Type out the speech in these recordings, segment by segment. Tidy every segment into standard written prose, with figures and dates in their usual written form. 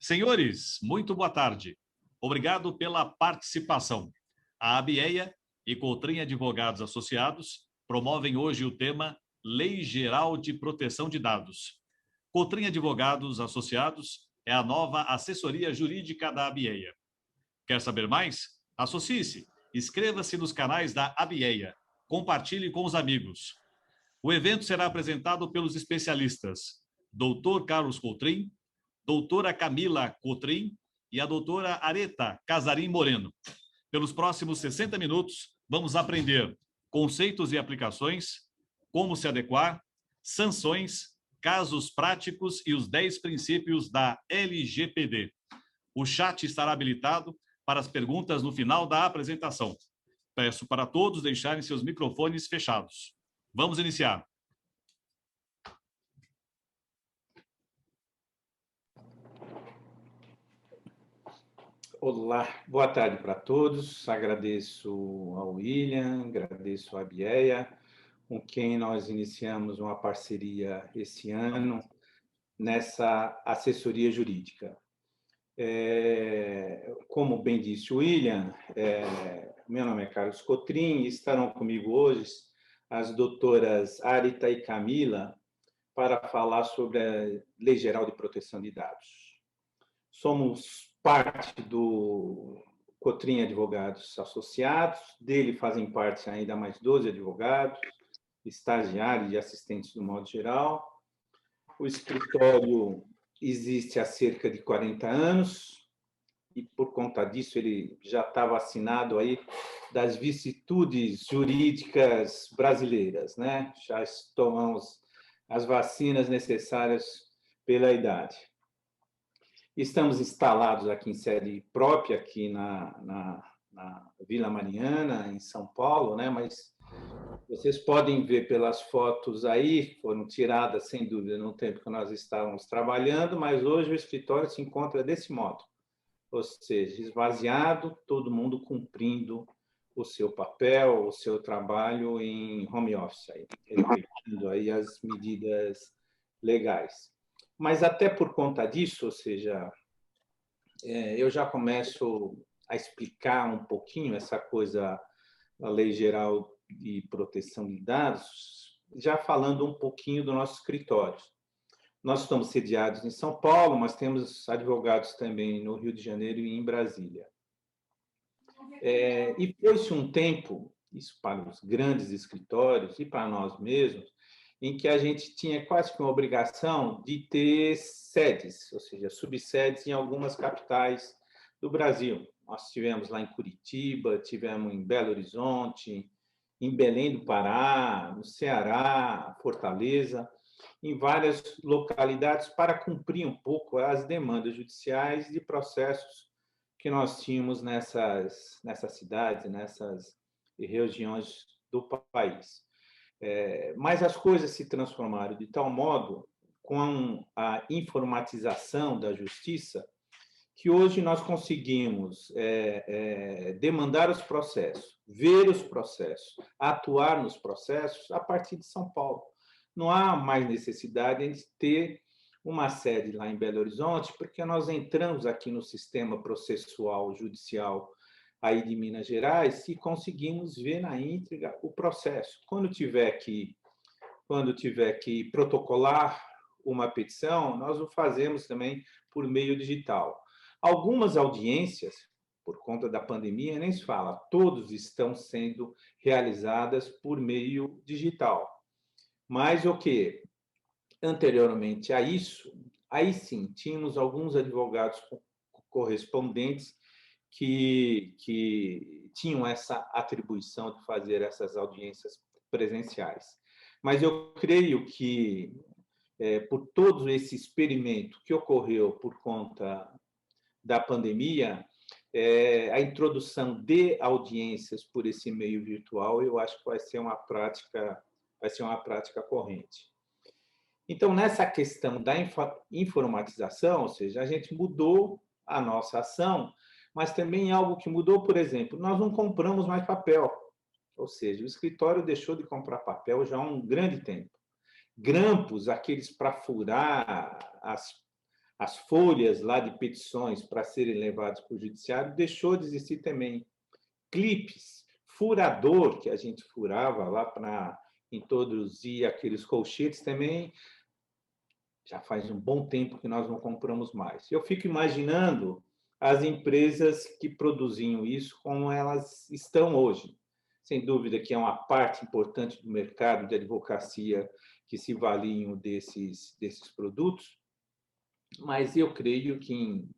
Senhores, muito boa tarde. Obrigado pela participação. A ABEA e Cotrim Advogados Associados promovem hoje o tema Lei Geral de Proteção de Dados. Cotrim Advogados Associados é a nova assessoria jurídica da ABEA. Quer saber mais? Associe-se, inscreva-se nos canais da ABEA, compartilhe com os amigos. O evento será apresentado pelos especialistas Dr. Carlos Cotrim, doutora Camila Cotrim e a doutora Areta Casarim Moreno. Pelos próximos 60 minutos, vamos aprender conceitos e aplicações, como se adequar, sanções, casos práticos e os 10 princípios da LGPD. O chat estará habilitado para as perguntas no final da apresentação. Peço para todos deixarem seus microfones fechados. Vamos iniciar. Olá, boa tarde para todos. Agradeço ao William, agradeço à ABEA, com quem nós iniciamos uma parceria esse ano nessa assessoria jurídica. Como bem disse o William, meu nome é Carlos Cotrim e estarão comigo hoje as doutoras Areta e Camila para falar sobre a Lei Geral de Proteção de Dados. Somos parte do Cotrim Advogados Associados, dele fazem parte ainda mais 12 advogados, estagiários e assistentes do modo geral. O escritório existe há cerca de 40 anos e, por conta disso, ele já está vacinado aí das vicissitudes jurídicas brasileiras, né? Já tomamos as vacinas necessárias pela idade. Estamos instalados aqui em sede própria, aqui na Vila Mariana, em São Paulo, né? Mas vocês podem ver pelas fotos aí, foram tiradas, sem dúvida, no tempo que nós estávamos trabalhando, mas hoje o escritório se encontra desse modo, ou seja, esvaziado, todo mundo cumprindo o seu papel, o seu trabalho em home office, respeitando aí as medidas legais. Mas até por conta disso, ou seja, eu já começo a explicar um pouquinho essa coisa da Lei Geral de Proteção de Dados, já falando um pouquinho do nosso escritório. Nós estamos sediados em São Paulo, mas temos advogados também no Rio de Janeiro e em Brasília. E foi-se um tempo, isso para os grandes escritórios e para nós mesmos, em que a gente tinha quase que uma obrigação de ter sedes, ou seja, subsedes em algumas capitais do Brasil. Nós tivemos lá em Curitiba, tivemos em Belo Horizonte, em Belém do Pará, no Ceará, Fortaleza, em várias localidades para cumprir um pouco as demandas judiciais de processos que nós tínhamos nessas cidades, nessas regiões do país. Mas as coisas se transformaram de tal modo, com a informatização da justiça, que hoje nós conseguimos demandar os processos, ver os processos, atuar nos processos a partir de São Paulo. Não há mais necessidade de ter uma sede lá em Belo Horizonte, porque nós entramos aqui no sistema processual judicial aí de Minas Gerais e conseguimos ver na íntegra o processo. Quando tiver que protocolar uma petição, nós o fazemos também por meio digital. Algumas audiências, por conta da pandemia, nem se fala, todos estão sendo realizadas por meio digital. Mas o que? Anteriormente a isso, aí sim, tínhamos alguns advogados correspondentes que tinham essa atribuição de fazer essas audiências presenciais. Mas eu creio que, por todo esse experimento que ocorreu por conta da pandemia, a introdução de audiências por esse meio virtual, eu acho que vai ser uma prática corrente. Então, nessa questão da informatização, ou seja, a gente mudou a nossa ação, mas também algo que mudou, por exemplo, nós não compramos mais papel, ou seja, o escritório deixou de comprar papel já há um grande tempo. Grampos, aqueles para furar as folhas lá de petições para serem levadas para o judiciário, deixou de existir também. Clipes, furador, que a gente furava lá para introduzir aqueles colchetes, também já faz um bom tempo que nós não compramos mais. Eu fico imaginando as empresas que produziam isso, como elas estão hoje. Sem dúvida que é uma parte importante do mercado de advocacia que se valiam desses produtos, mas eu creio que em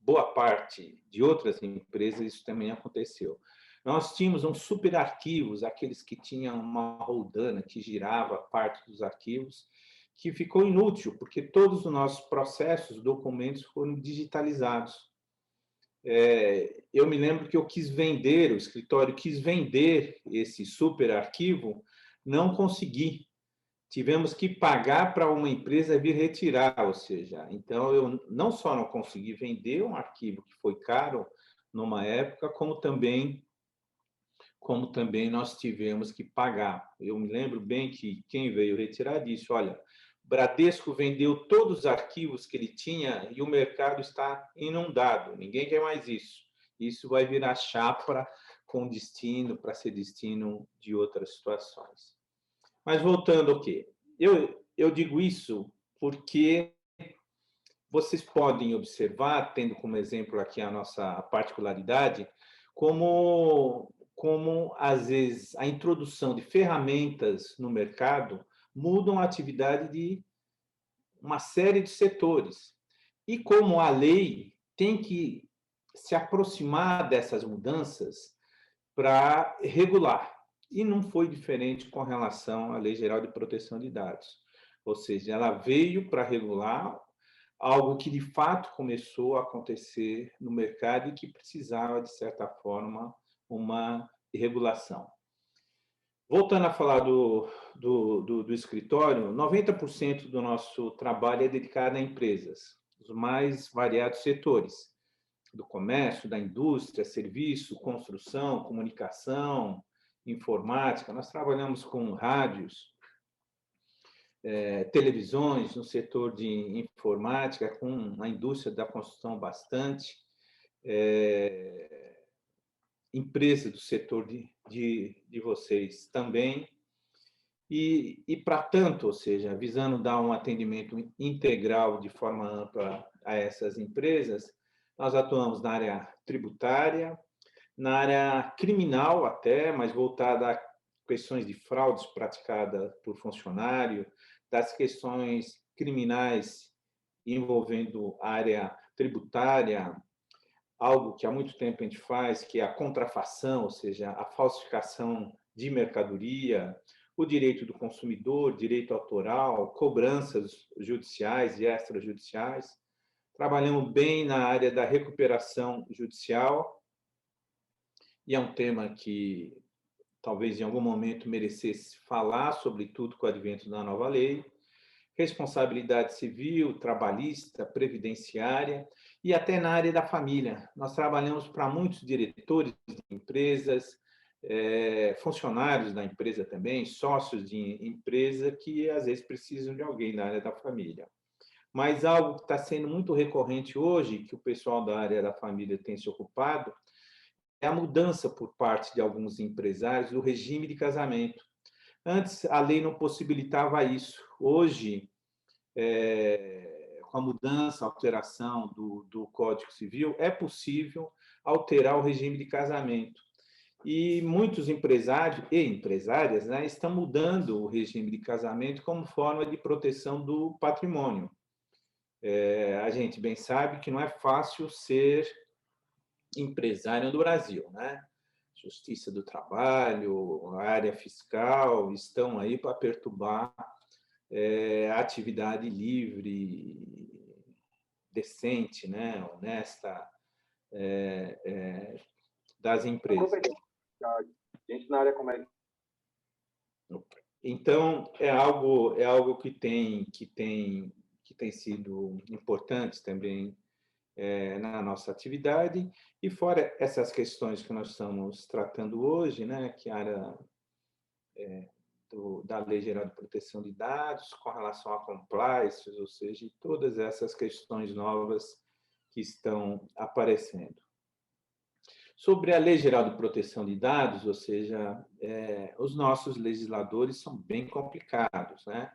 boa parte de outras empresas isso também aconteceu. Nós tínhamos uns super arquivos, aqueles que tinham uma roldana que girava parte dos arquivos, que ficou inútil, porque todos os nossos processos, documentos foram digitalizados. Eu me lembro que eu quis vender, o escritório quis vender esse super arquivo, não consegui. Tivemos que pagar para uma empresa vir retirar, ou seja, então eu não só não consegui vender um arquivo que foi caro numa época, como também nós tivemos que pagar. Eu me lembro bem que quem veio retirar disse, olha, Bradesco vendeu todos os arquivos que ele tinha e o mercado está inundado, ninguém quer mais isso. Isso vai virar chapa com destino, para ser destino de outras situações. Mas voltando ao quê? Eu digo isso porque vocês podem observar, tendo como exemplo aqui a nossa particularidade, como às vezes, a introdução de ferramentas no mercado mudam a atividade de uma série de setores. E como a lei tem que se aproximar dessas mudanças para regular. E não foi diferente com relação à Lei Geral de Proteção de Dados. Ou seja, ela veio para regular algo que, de fato, começou a acontecer no mercado e que precisava, de certa forma, uma regulação. Voltando a falar do escritório, 90% do nosso trabalho é dedicado a empresas, os mais variados setores, do comércio, da indústria, serviço, construção, comunicação, informática. Nós trabalhamos com rádios, televisões no setor de informática, com a indústria da construção bastante, empresa do setor de vocês também. E para tanto, ou seja, visando dar um atendimento integral de forma ampla a essas empresas, nós atuamos na área tributária, na área criminal até, mas voltada a questões de fraudes praticadas por funcionário, das questões criminais envolvendo a área tributária, algo que há muito tempo a gente faz, que é a contrafação, ou seja, a falsificação de mercadoria, o direito do consumidor, direito autoral, cobranças judiciais e extrajudiciais. Trabalhamos bem na área da recuperação judicial, e é um tema que talvez em algum momento merecesse falar, sobretudo com o advento da nova lei. Responsabilidade civil, trabalhista, previdenciária e até na área da família. Nós trabalhamos para muitos diretores de empresas, funcionários da empresa também, sócios de empresa que às vezes precisam de alguém na área da família. Mas algo que está sendo muito recorrente hoje, que o pessoal da área da família tem se ocupado, é a mudança por parte de alguns empresários do regime de casamento. Antes, a lei não possibilitava isso. Hoje, com a mudança, a alteração do Código Civil, é possível alterar o regime de casamento. E muitos empresários e empresárias, né, estão mudando o regime de casamento como forma de proteção do patrimônio. A gente bem sabe que não é fácil ser empresário no Brasil, né? Justiça do Trabalho, a área fiscal estão aí para perturbar a atividade livre, decente, né? Honesta das empresas. Gente na área como é. Então é algo que tem sido importante também na nossa atividade. E fora essas questões que nós estamos tratando hoje, né, que a área da Lei Geral de Proteção de Dados, com relação a compliance, ou seja, todas essas questões novas que estão aparecendo. Sobre a Lei Geral de Proteção de Dados, ou seja, os nossos legisladores são bem complicados, né?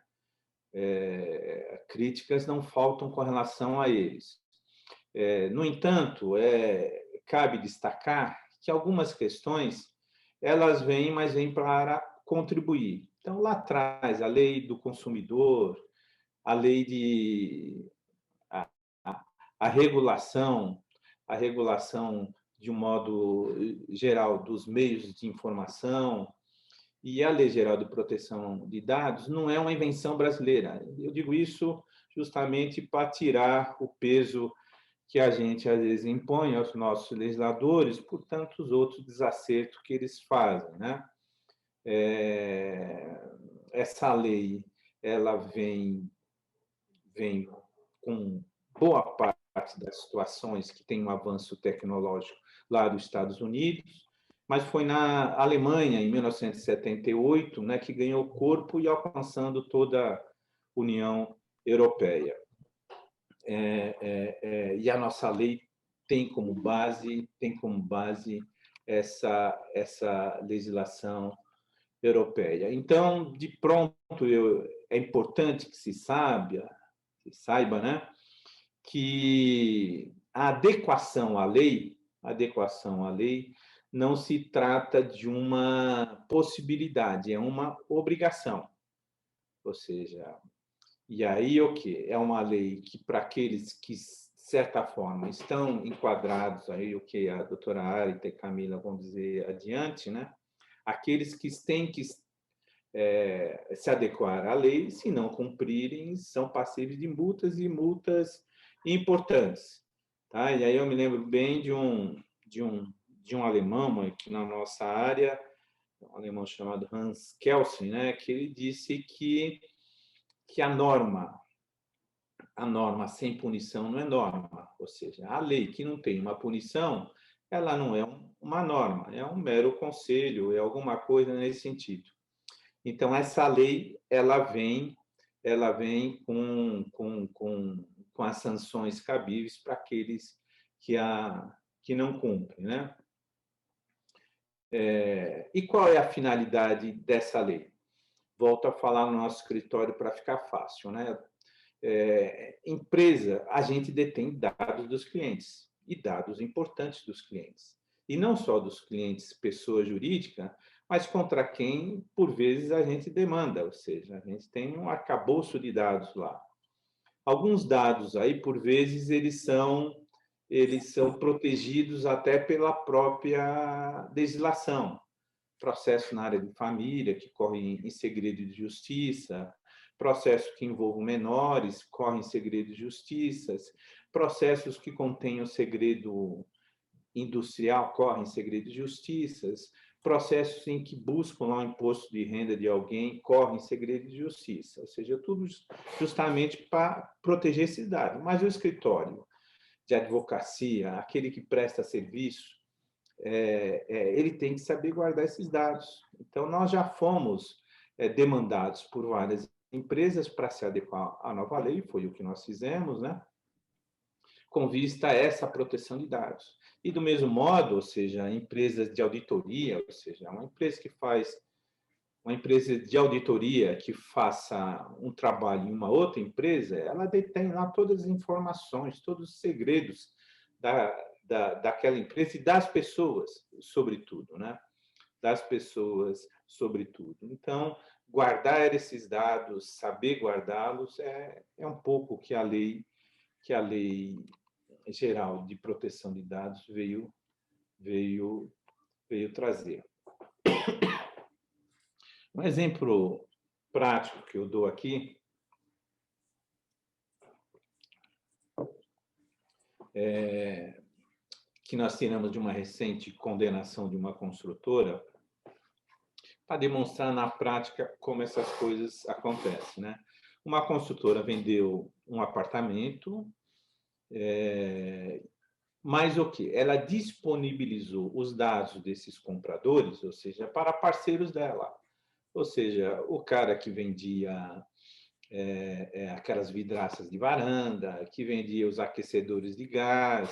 Críticas não faltam com relação a eles. No entanto, cabe destacar que algumas questões elas vêm, mas vêm para contribuir. Então, lá atrás, a lei do consumidor, a lei de a regulação de um modo geral dos meios de informação e a Lei Geral de Proteção de Dados não é uma invenção brasileira. Eu digo isso justamente para tirar o peso que a gente, às vezes, impõe aos nossos legisladores por tantos outros desacertos que eles fazem, né? Essa lei ela vem com boa parte das situações que tem um avanço tecnológico lá dos Estados Unidos, mas foi na Alemanha, em 1978, né, que ganhou corpo e alcançando toda a União Europeia. E a nossa lei tem como base essa legislação europeia. Então, de pronto, é importante que se saiba, né, que a adequação à lei não se trata de uma possibilidade, é uma obrigação. Ou seja, e aí o quê? É uma lei que, para aqueles que, de certa forma, estão enquadrados, aí o que a doutora Arita e Camila vão dizer adiante, né? Aqueles que têm que se adequar à lei, se não cumprirem, são passíveis de multas e multas importantes. Tá? E aí eu me lembro bem de um alemão aqui na nossa área, um alemão chamado Hans Kelsen, né? Que ele disse que a norma sem punição não é norma, ou seja, a lei que não tem uma punição, ela não é uma norma, é um mero conselho, é alguma coisa nesse sentido. Então, essa lei ela vem com as sanções cabíveis para aqueles que não cumprem, né? E qual é a finalidade dessa lei? Volto a falar no nosso escritório para ficar fácil, né? Empresa, a gente detém dados dos clientes, e dados importantes dos clientes. E não só dos clientes, pessoa jurídica, mas contra quem, por vezes, a gente demanda, ou seja, a gente tem um arcabouço de dados lá. Alguns dados aí, por vezes, eles são protegidos até pela própria legislação. Processo na área de família, que corre em segredo de justiça, processo que envolvam menores, corre em segredo de justiça, processos que contêm o segredo industrial, corre em segredo de justiça, processos em que buscam lá o imposto de renda de alguém, corre em segredo de justiça, ou seja, tudo justamente para proteger esses dados. Mas o escritório de advocacia, aquele que presta serviço, ele tem que saber guardar esses dados. Então, nós já fomos demandados por várias empresas para se adequar à nova lei, foi o que nós fizemos, né? Com vista a essa proteção de dados. E, do mesmo modo, ou seja, empresas de auditoria, ou seja, uma empresa de auditoria que faça um trabalho em uma outra empresa, ela detém lá todas as informações, todos os segredos daquela empresa e das pessoas, sobretudo, né? Das pessoas, sobretudo. Então, guardar esses dados, saber guardá-los, é um pouco que a lei Geral de Proteção de Dados veio trazer. Um exemplo prático que eu dou aqui que nós tiramos de uma recente condenação de uma construtora para demonstrar na prática como essas coisas acontecem, né? Uma construtora vendeu um apartamento, mas o quê? Ela disponibilizou os dados desses compradores, ou seja, para parceiros dela, Ou seja, o cara que vendia aquelas vidraças de varanda, que vendia os aquecedores de gás,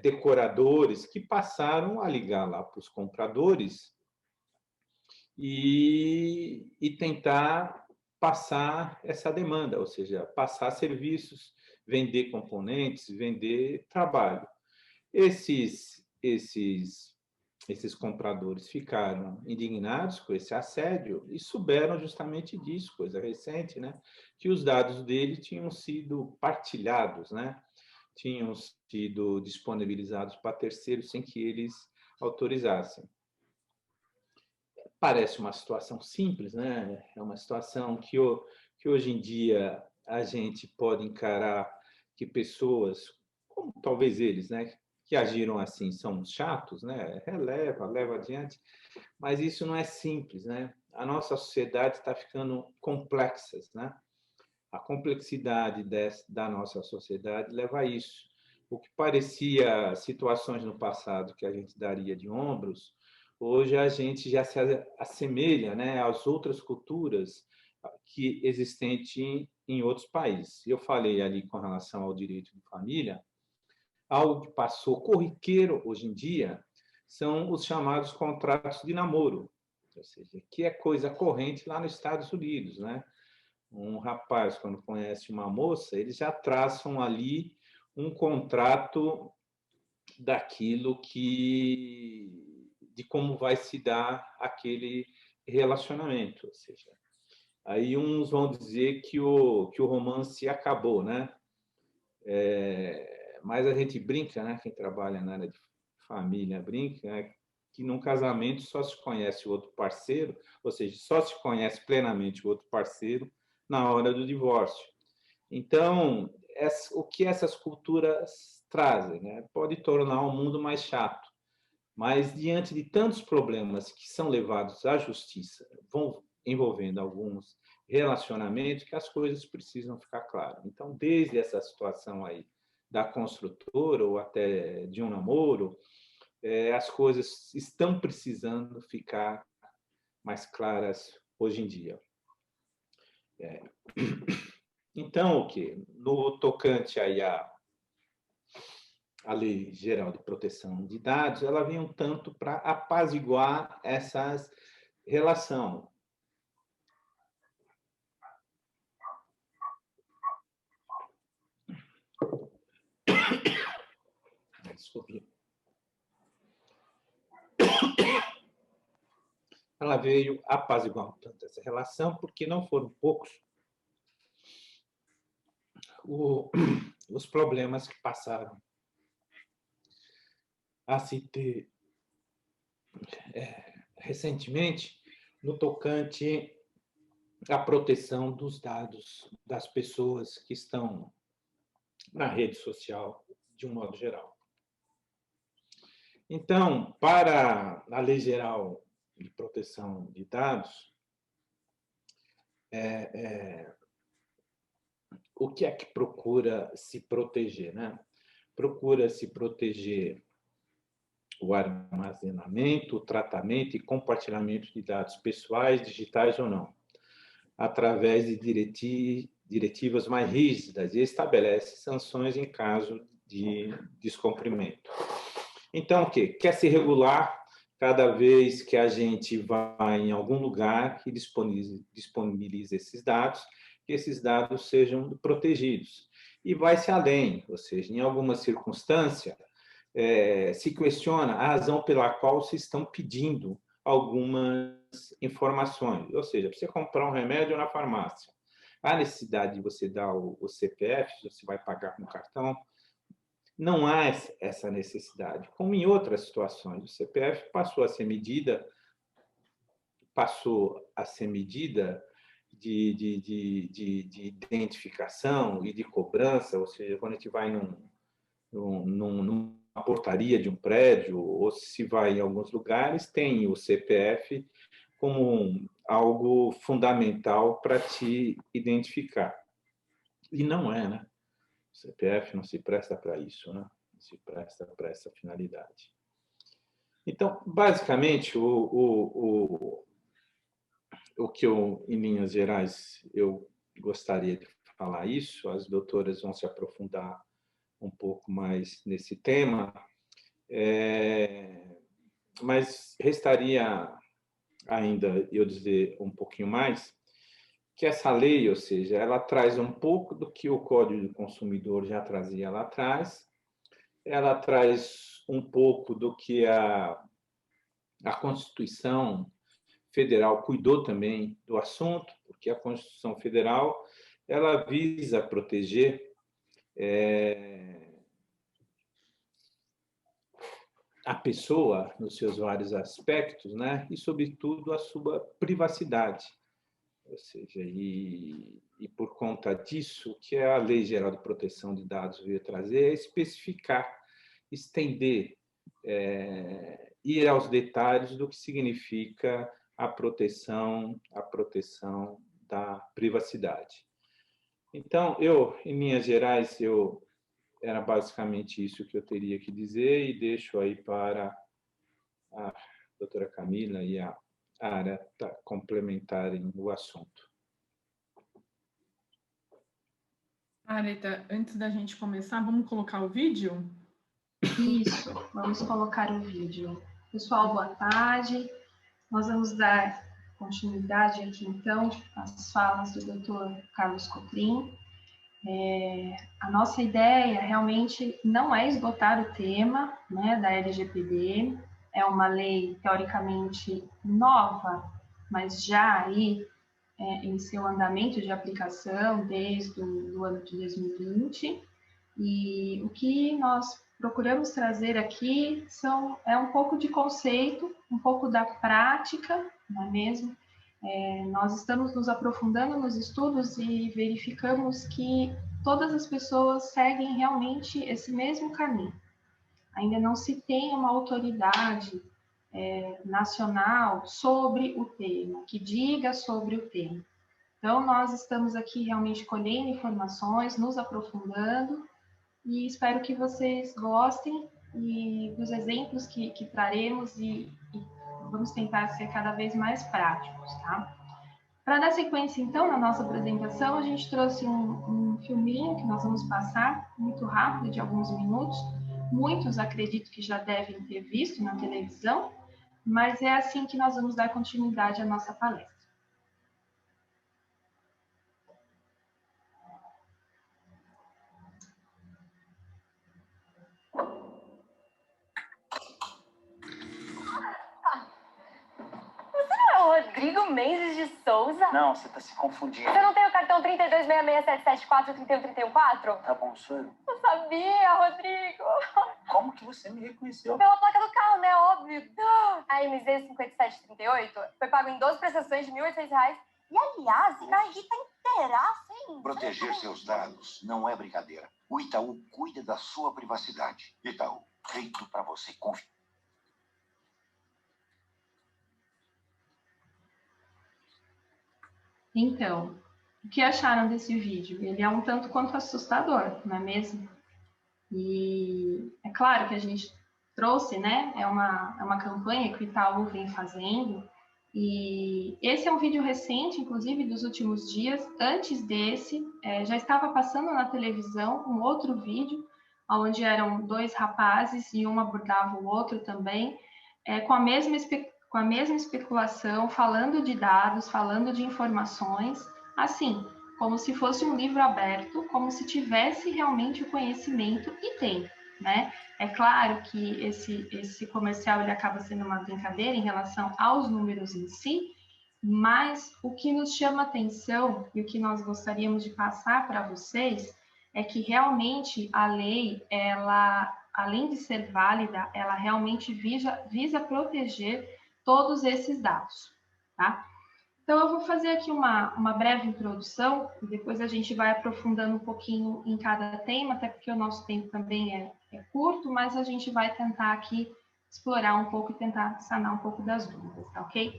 decoradores, que passaram a ligar lá para os compradores e tentar passar essa demanda, ou seja, passar serviços, vender componentes, vender trabalho. Esses compradores ficaram indignados com esse assédio e souberam justamente disso, coisa recente, né? Que os dados dele tinham sido partilhados, né? Tinham sido disponibilizados para terceiros sem que eles autorizassem. Parece uma situação simples, né? É uma situação que hoje em dia a gente pode encarar que pessoas, como talvez eles, né, que agiram assim, são chatos, né? Leva adiante, mas isso não é simples, né? A nossa sociedade está ficando complexa, né? A complexidade da nossa sociedade leva a isso. O que parecia situações no passado que a gente daria de ombros, hoje a gente já se assemelha, né, às outras culturas que existem em outros países. Eu falei ali com relação ao direito de família, algo que passou corriqueiro hoje em dia são os chamados contratos de namoro, ou seja, que é coisa corrente lá nos Estados Unidos, né? Um rapaz, quando conhece uma moça, eles já traçam ali um contrato daquilo de como vai se dar aquele relacionamento, ou seja, aí uns vão dizer que o romance acabou, né? Mas a gente brinca, né? Quem trabalha na área de família brinca, né? Que num casamento só se conhece o outro parceiro, ou seja, só se conhece plenamente o outro parceiro na hora do divórcio. Então, o que essas culturas trazem, né? Pode tornar o mundo mais chato, mas diante de tantos problemas que são levados à justiça, vão envolvendo alguns relacionamentos, que as coisas precisam ficar claras. Então, desde essa situação aí da construtora ou até de um namoro, as coisas estão precisando ficar mais claras hoje em dia. Então, o que? No tocante aí à Lei Geral de Proteção de Dados, ela vem um tanto para apaziguar essas relação. Desculpe. Ela veio apaziguar um tanto essa relação, porque não foram poucos os problemas que passaram a se ter recentemente no tocante à proteção dos dados das pessoas que estão na rede social, de um modo geral. Então, para a Lei Geral de Proteção de Dados, o que é que procura se proteger, né? Procura se proteger o armazenamento, o tratamento e compartilhamento de dados pessoais, digitais ou não, através de diretivas mais rígidas e estabelece sanções em caso de descumprimento. Então, o quê? Quer se regular cada vez que a gente vai em algum lugar e disponibiliza esses dados, que esses dados sejam protegidos. E vai-se além, ou seja, em alguma circunstância, se questiona a razão pela qual se estão pedindo algumas informações. Ou seja, para você comprar um remédio na farmácia, há necessidade de você dar o CPF, você vai pagar com cartão? Não há essa necessidade. Como em outras situações, o CPF passou a ser medida de identificação e de cobrança, ou seja, quando a gente vai numa portaria de um prédio, ou se vai em alguns lugares, tem o CPF como algo fundamental para te identificar. E não é, né? O CPF não se presta para isso, né? Não se presta para essa finalidade. Então, basicamente, o que eu, em linhas gerais, eu gostaria de falar isso, as doutoras vão se aprofundar um pouco mais nesse tema, mas restaria ainda eu dizer um pouquinho mais, que essa lei, ou seja, ela traz um pouco do que o Código do Consumidor já trazia lá atrás, ela traz um pouco do que a Constituição Federal cuidou também do assunto, porque a Constituição Federal ela visa proteger a pessoa nos seus vários aspectos, né? E, sobretudo, a sua privacidade. Ou seja, e por conta disso, o que a Lei Geral de Proteção de Dados veio trazer é especificar, estender, ir aos detalhes do que significa a proteção da privacidade. Então, em linhas gerais, era basicamente isso que eu teria que dizer e deixo aí para a doutora Camila e a Areta complementarem o assunto. Areta, antes da gente começar, vamos colocar o vídeo? Isso, vamos colocar o vídeo. Pessoal, boa tarde. Nós vamos dar continuidade aqui, então, às falas do Dr. Carlos Cotrim. A nossa ideia realmente não é esgotar o tema, né, da LGPD. É uma lei teoricamente nova, mas já aí em seu andamento de aplicação desde o ano de 2020. E o que nós procuramos trazer aqui é um pouco de conceito, um pouco da prática, não é mesmo? Nós estamos nos aprofundando nos estudos e verificamos que todas as pessoas seguem realmente esse mesmo caminho. Ainda não se tem uma autoridade nacional sobre o tema, que diga sobre o tema. Então, nós estamos aqui realmente colhendo informações, nos aprofundando, e espero que vocês gostem dos exemplos que traremos e vamos tentar ser cada vez mais práticos, tá? Para dar sequência, então, na nossa apresentação, a gente trouxe um filminho que nós vamos passar muito rápido, de alguns minutos. Muitos acredito que já devem ter visto na televisão, mas é assim que nós vamos dar continuidade à nossa palestra. Rodrigo Mendes de Souza? Não, você tá se confundindo. Você não tem o cartão 326677743131? Tá bom, sou eu. Eu sabia, Rodrigo. Como que você me reconheceu? Pela placa do carro, né? Óbvio. A MZ 5738 foi pago em 12 prestações de R$ 1.800. E, aliás, na Rita inteiraça, hein? Proteger seus dados não é brincadeira. O Itaú cuida da sua privacidade. Itaú, feito para você confiar. Então, o que acharam desse vídeo? Ele é um tanto quanto assustador, não é mesmo? E é claro que a gente trouxe, né? É uma campanha que o Itaú vem fazendo. E esse é um vídeo recente, inclusive dos últimos dias. Antes desse, já estava passando na televisão um outro vídeo, onde eram dois rapazes e um abordava o outro também, com a mesma especulação, falando de dados, falando de informações, assim, como se fosse um livro aberto, como se tivesse realmente o conhecimento, e tem, né? É claro que esse comercial ele acaba sendo uma brincadeira em relação aos números em si, mas o que nos chama atenção e o que nós gostaríamos de passar para vocês é que realmente a lei, ela, além de ser válida, ela realmente visa proteger todos esses dados, tá? Então, eu vou fazer aqui uma breve introdução e depois a gente vai aprofundando um pouquinho em cada tema, até porque o nosso tempo também é curto, mas a gente vai tentar aqui explorar um pouco e tentar sanar um pouco das dúvidas, tá ok?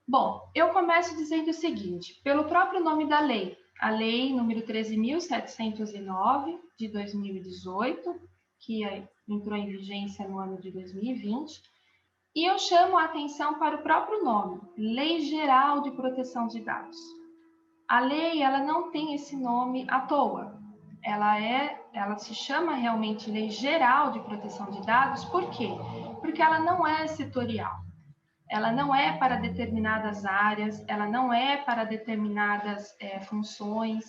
Bom, eu começo dizendo o seguinte, pelo próprio nome da lei, a lei número 13.709 de 2018, que entrou em vigência no ano de 2020, E eu chamo a atenção para o próprio nome, Lei Geral de Proteção de Dados. A lei, ela não tem esse nome à toa. Ela se chama realmente Lei Geral de Proteção de Dados, por quê? Porque ela não é setorial. Ela não é para determinadas áreas, ela não é para determinadas funções,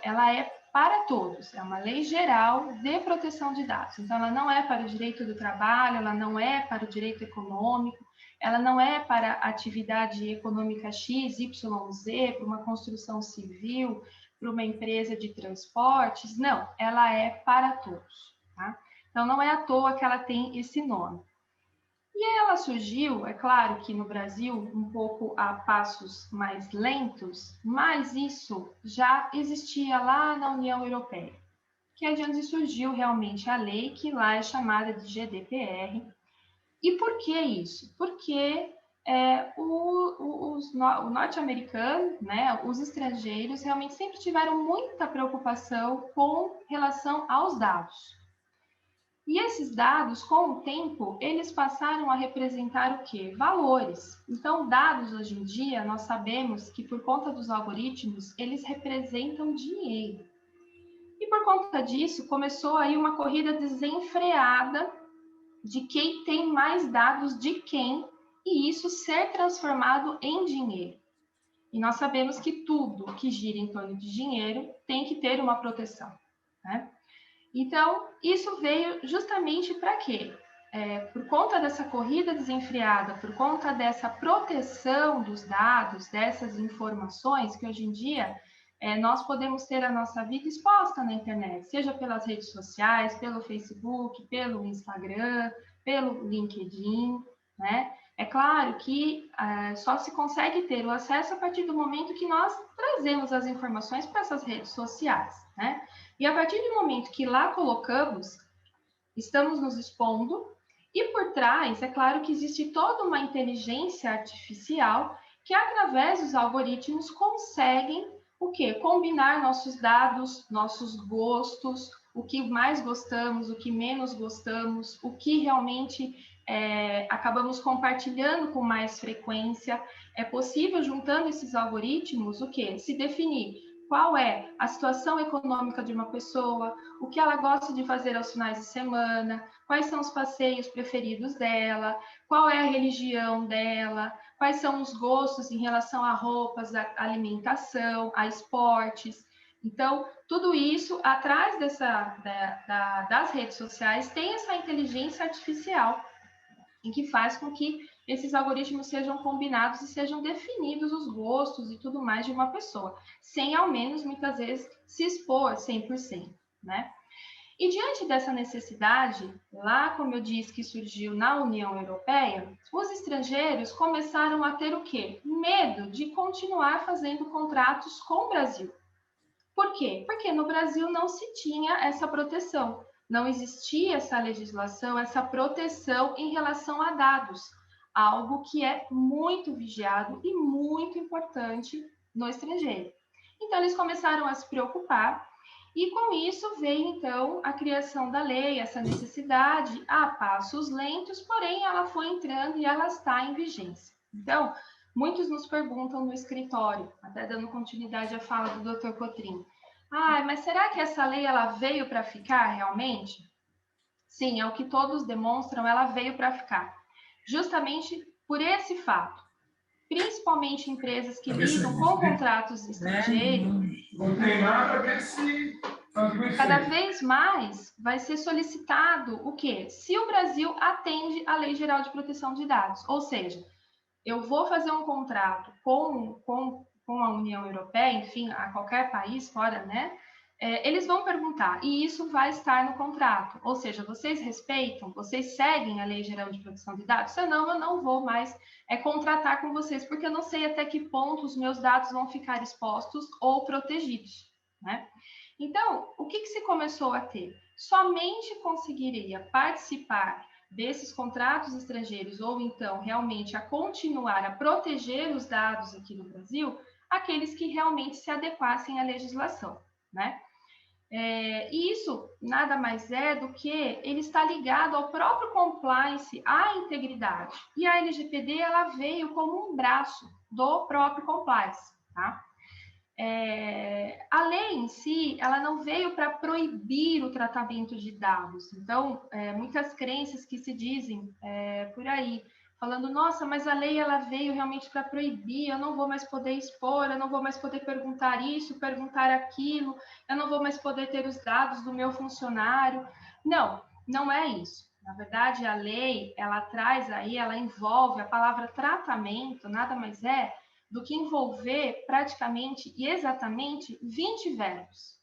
ela é para todos. É uma lei geral de proteção de dados. Então, ela não é para o direito do trabalho, ela não é para o direito econômico, ela não é para atividade econômica X, Y, Z, para uma construção civil, para uma empresa de transportes. Não, ela é para todos. Tá? Então, não é à toa que ela tem esse nome. E ela surgiu, é claro que no Brasil, um pouco a passos mais lentos, mas isso já existia lá na União Europeia, que é de onde surgiu realmente a lei, que lá é chamada de GDPR. E por que isso? Porque o norte-americano, né, os estrangeiros, realmente sempre tiveram muita preocupação com relação aos dados. E esses dados, com o tempo, eles passaram a representar o quê? Valores. Então, dados hoje em dia, nós sabemos que por conta dos algoritmos, eles representam dinheiro. E por conta disso, começou aí uma corrida desenfreada de quem tem mais dados de quem, e isso ser transformado em dinheiro. E nós sabemos que tudo que gira em torno de dinheiro tem que ter uma proteção, né? Então, isso veio justamente para quê? Por conta dessa corrida desenfreada, por conta dessa proteção dos dados, dessas informações, que hoje em dia nós podemos ter a nossa vida exposta na internet, seja pelas redes sociais, pelo Facebook, pelo Instagram, pelo LinkedIn, né? É claro que só se consegue ter o acesso a partir do momento que nós trazemos as informações para essas redes sociais, né? E a partir do momento que lá colocamos, estamos nos expondo, e por trás, é claro que existe toda uma inteligência artificial que, através dos algoritmos, conseguem o quê? Combinar nossos dados, nossos gostos, o que mais gostamos, o que menos gostamos, o que realmente acabamos compartilhando com mais frequência. É possível, juntando esses algoritmos, o quê? Se definir qual é a situação econômica de uma pessoa, o que ela gosta de fazer aos finais de semana, quais são os passeios preferidos dela, qual é a religião dela, quais são os gostos em relação a roupas, a alimentação, a esportes. Então, tudo isso, atrás das redes sociais, tem essa inteligência artificial, em que faz com que esses algoritmos sejam combinados e sejam definidos os gostos e tudo mais de uma pessoa, sem ao menos, muitas vezes, se expor 100%, né? E diante dessa necessidade, lá, como eu disse, que surgiu na União Europeia, os estrangeiros começaram a ter o quê? Medo de continuar fazendo contratos com o Brasil. Por quê? Porque no Brasil não se tinha essa proteção, não existia essa legislação, essa proteção em relação a dados, algo que é muito vigiado e muito importante no estrangeiro. Então, eles começaram a se preocupar, e com isso veio, então, a criação da lei, essa necessidade a passos lentos, porém, ela foi entrando e ela está em vigência. Então, muitos nos perguntam no escritório, até dando continuidade à fala do Dr. Cotrim, mas será que essa lei ela veio para ficar realmente? Sim, é o que todos demonstram, ela veio para ficar. Justamente por esse fato. Principalmente empresas que lidam com contratos estrangeiros, cada vez mais vai ser solicitado o quê? Se o Brasil atende à Lei Geral de Proteção de Dados. Ou seja, eu vou fazer um contrato com a União Europeia, enfim, a qualquer país fora, né? Eles vão perguntar, e isso vai estar no contrato. Ou seja, vocês respeitam, vocês seguem a Lei Geral de Proteção de Dados? Senão, eu não vou mais contratar com vocês, porque eu não sei até que ponto os meus dados vão ficar expostos ou protegidos, né? Então, o que se começou a ter? Somente conseguiria participar desses contratos estrangeiros, ou então, realmente, a continuar a proteger os dados aqui no Brasil, aqueles que realmente se adequassem à legislação, né? E isso nada mais é do que ele está ligado ao próprio compliance, à integridade. E a LGPD ela veio como um braço do próprio compliance, tá? A lei em si, ela não veio para proibir o tratamento de dados. Então, muitas crenças que se dizem por aí, falando, nossa, mas a lei ela veio realmente para proibir, eu não vou mais poder expor, eu não vou mais poder perguntar isso, perguntar aquilo, eu não vou mais poder ter os dados do meu funcionário. Não, não é isso. Na verdade, a lei, ela traz aí, ela envolve a palavra tratamento, nada mais é do que envolver praticamente e exatamente 20 verbos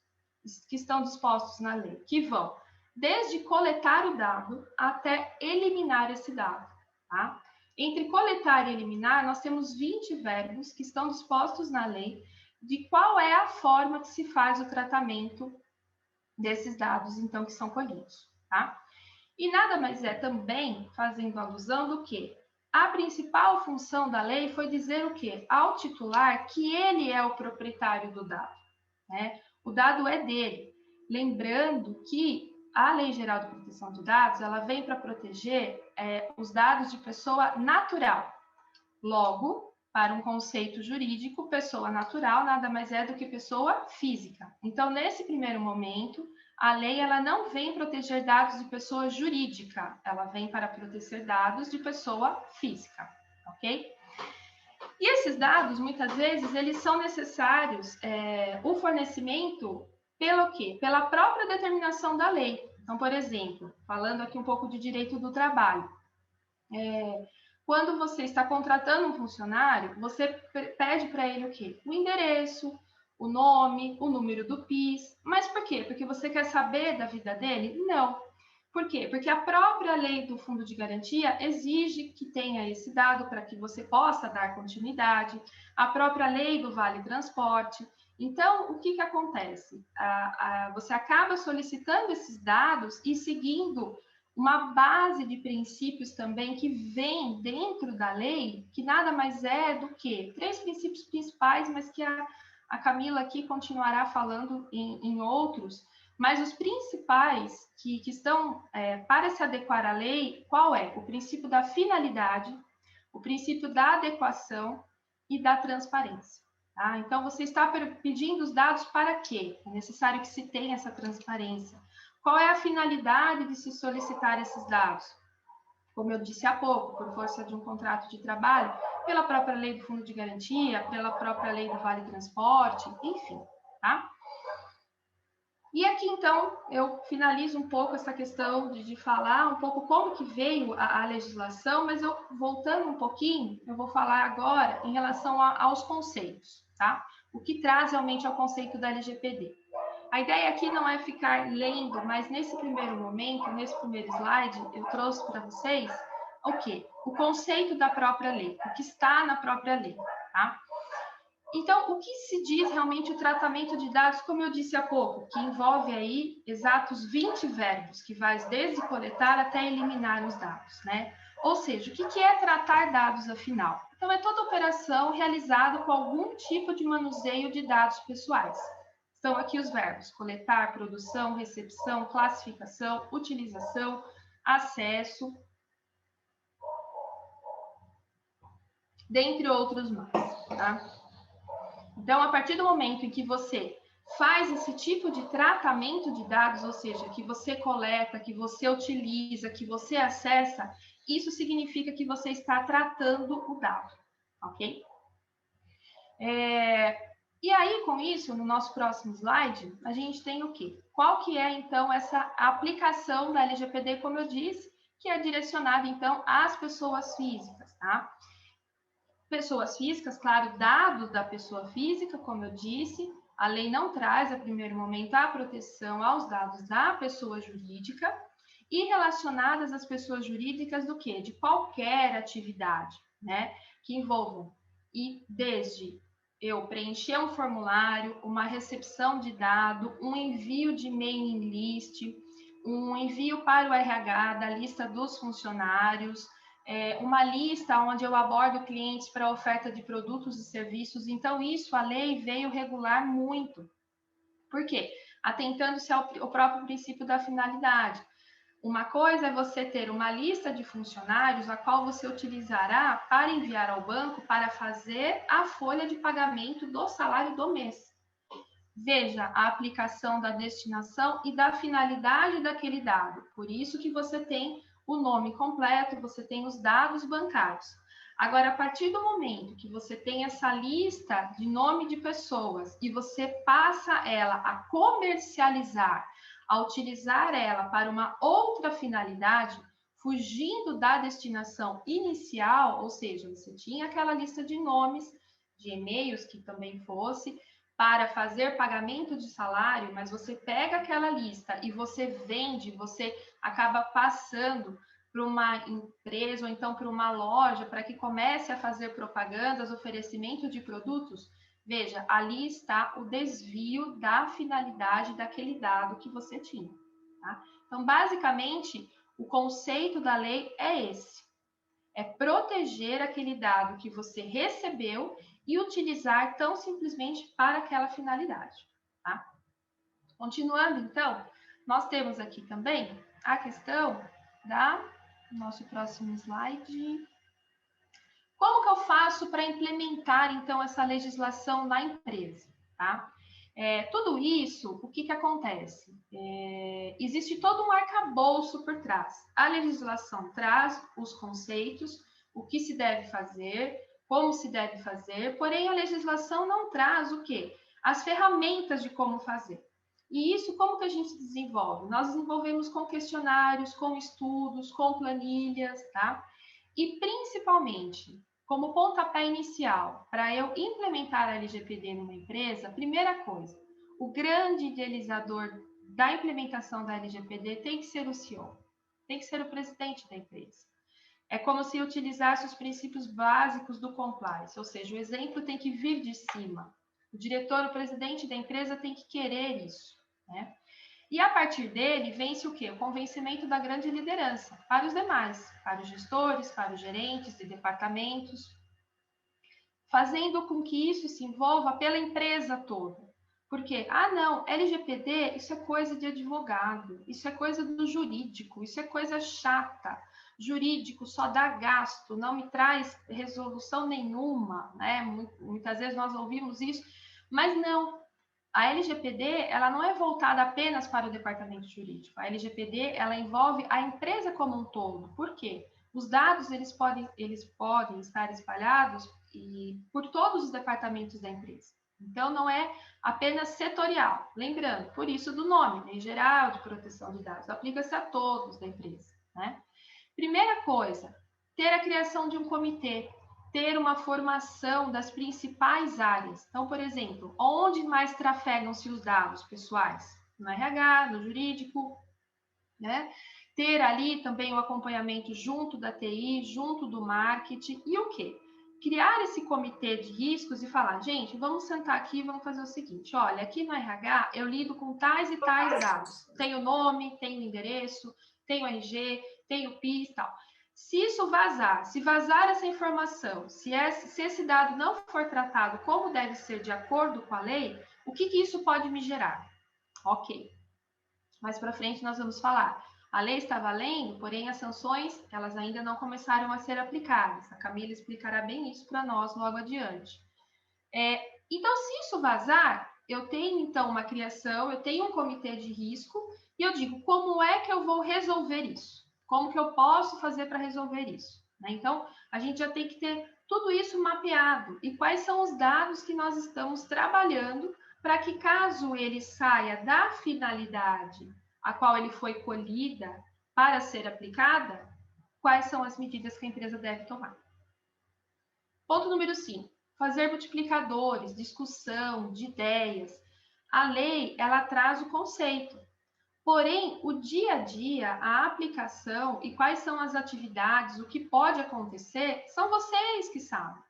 que estão dispostos na lei, que vão desde coletar o dado até eliminar esse dado, tá? Entre coletar e eliminar, nós temos 20 verbos que estão dispostos na lei de qual é a forma que se faz o tratamento desses dados, então, que são colhidos, tá? E nada mais é também fazendo alusão do que a principal função da lei foi dizer o quê? Ao titular que ele é o proprietário do dado, né? O dado é dele. Lembrando que a Lei Geral de Proteção de Dados, ela vem para proteger os dados de pessoa natural. Logo, para um conceito jurídico, pessoa natural nada mais é do que pessoa física. Então, nesse primeiro momento, a lei ela não vem proteger dados de pessoa jurídica, ela vem para proteger dados de pessoa física, ok? E esses dados, muitas vezes, eles são necessários, o fornecimento, pelo quê? Pela própria determinação da lei. Então, por exemplo, falando aqui um pouco de direito do trabalho, quando você está contratando um funcionário, você pede para ele o quê? O endereço, o nome, o número do PIS. Mas por quê? Porque você quer saber da vida dele? Não. Por quê? Porque a própria lei do Fundo de Garantia exige que tenha esse dado para que você possa dar continuidade, a própria lei do Vale Transporte. Então, o que acontece? Você acaba solicitando esses dados e seguindo uma base de princípios também que vem dentro da lei, que nada mais é do que 3 princípios principais, mas que a Camila aqui continuará falando em outros, mas os principais que estão para se adequar à lei, qual é? O princípio da finalidade, o princípio da adequação e da transparência. Tá? Então, você está pedindo os dados para quê? É necessário que se tenha essa transparência. Qual é a finalidade de se solicitar esses dados? Como eu disse há pouco, por força de um contrato de trabalho, pela própria lei do Fundo de Garantia, pela própria lei do Vale Transporte, enfim, tá? E aqui, então, eu finalizo um pouco essa questão de falar um pouco como que veio a legislação, mas eu, voltando um pouquinho, eu vou falar agora em relação aos conceitos, tá? O que traz realmente ao conceito da LGPD. A ideia aqui não é ficar lendo, mas nesse primeiro momento, nesse primeiro slide, eu trouxe para vocês o quê? O conceito da própria lei, o que está na própria lei, tá? Então, o que se diz realmente o tratamento de dados, como eu disse há pouco, que envolve aí exatos 20 verbos, que vai desde coletar até eliminar os dados, né? Ou seja, o que é tratar dados afinal? Então, é toda operação realizada com algum tipo de manuseio de dados pessoais. Estão aqui os verbos: coletar, produção, recepção, classificação, utilização, acesso, dentre outros mais, tá? Então, a partir do momento em que você faz esse tipo de tratamento de dados, ou seja, que você coleta, que você utiliza, que você acessa, isso significa que você está tratando o dado, ok? E aí, com isso, no nosso próximo slide, a gente tem o quê? Qual que é, então, essa aplicação da LGPD, como eu disse, que é direcionada, então, às pessoas físicas, tá? Pessoas físicas, claro, dados da pessoa física, como eu disse, a lei não traz, a primeiro momento, a proteção aos dados da pessoa jurídica e relacionadas às pessoas jurídicas do quê? De qualquer atividade, né? Que envolvam, e desde eu preencher um formulário, uma recepção de dado, um envio de mailing list, um envio para o RH da lista dos funcionários, uma lista onde eu abordo clientes para oferta de produtos e serviços. Então, isso a lei veio regular muito. Por quê? atentando-se ao próprio princípio da finalidade. Uma coisa é você ter uma lista de funcionários a qual você utilizará para enviar ao banco para fazer a folha de pagamento do salário do mês. Veja a aplicação da destinação e da finalidade daquele dado. Por isso que você tem o nome completo, você tem os dados bancários. Agora, a partir do momento que você tem essa lista de nome de pessoas e você passa ela a comercializar, a utilizar ela para uma outra finalidade, fugindo da destinação inicial, ou seja, você tinha aquela lista de nomes, de e-mails que também fosse, para fazer pagamento de salário, mas você pega aquela lista e você vende, você acaba passando para uma empresa ou então para uma loja para que comece a fazer propagandas, oferecimento de produtos, veja, ali está o desvio da finalidade daquele dado que você tinha. Tá? Então, basicamente, o conceito da lei é esse. É proteger aquele dado que você recebeu e utilizar tão simplesmente para aquela finalidade. Tá? Continuando, então, nós temos aqui também a questão da... Nosso próximo slide. Como que eu faço para implementar, então, essa legislação na empresa? Tá? Tudo isso, o que acontece? Existe todo um arcabouço por trás. A legislação traz os conceitos, o que se deve fazer, como se deve fazer, porém a legislação não traz o quê? As ferramentas de como fazer. E isso, como que a gente desenvolve? Nós desenvolvemos com questionários, com estudos, com planilhas, tá? E, principalmente, como pontapé inicial, para eu implementar a LGPD numa empresa, primeira coisa, o grande idealizador da implementação da LGPD tem que ser o CEO, tem que ser o presidente da empresa. É como se utilizasse os princípios básicos do compliance, ou seja, o exemplo tem que vir de cima. O diretor, o presidente da empresa tem que querer isso, né? E a partir dele vem-se o quê? O convencimento da grande liderança para os demais, para os gestores, para os gerentes de departamentos, fazendo com que isso se envolva pela empresa toda. Porque, não, LGPD, isso é coisa de advogado, isso é coisa do jurídico, isso é coisa chata. Jurídico só dá gasto, não me traz resolução nenhuma, né? Muitas vezes nós ouvimos isso, mas não. A LGPD, ela não é voltada apenas para o departamento jurídico. A LGPD, ela envolve a empresa como um todo. Por quê? Os dados, eles podem estar espalhados por todos os departamentos da empresa. Então, não é apenas setorial. Lembrando, por isso do nome, Lei Geral de Proteção de Dados, aplica-se a todos da empresa, né? Primeira coisa, ter a criação de um comitê, ter uma formação das principais áreas. Então, por exemplo, onde mais trafegam-se os dados pessoais? No RH, no jurídico, né? Ter ali também o acompanhamento junto da TI, junto do marketing e o quê? Criar esse comitê de riscos e falar, gente, vamos sentar aqui e vamos fazer o seguinte, olha, aqui no RH eu lido com tais e tais dados. Tenho nome, tenho endereço, tenho RG, tenho PIS e tal. Se isso vazar, se vazar essa informação, se esse dado não for tratado como deve ser de acordo com a lei, o que isso pode me gerar? Ok. Mais para frente nós vamos falar. A lei está valendo, porém as sanções, elas ainda não começaram a ser aplicadas. A Camila explicará bem isso para nós logo adiante. Então, se isso vazar, eu tenho então uma criação, eu tenho um comitê de risco e eu digo, como é que eu vou resolver isso? Como que eu posso fazer para resolver isso? Né? Então, a gente já tem que ter tudo isso mapeado. E quais são os dados que nós estamos trabalhando para que, caso ele saia da finalidade a qual ele foi colhida para ser aplicada, quais são as medidas que a empresa deve tomar. Ponto número 5. Fazer multiplicadores, discussão de ideias. A lei, ela traz o conceito. Porém, o dia a dia, a aplicação e quais são as atividades, o que pode acontecer, são vocês que sabem.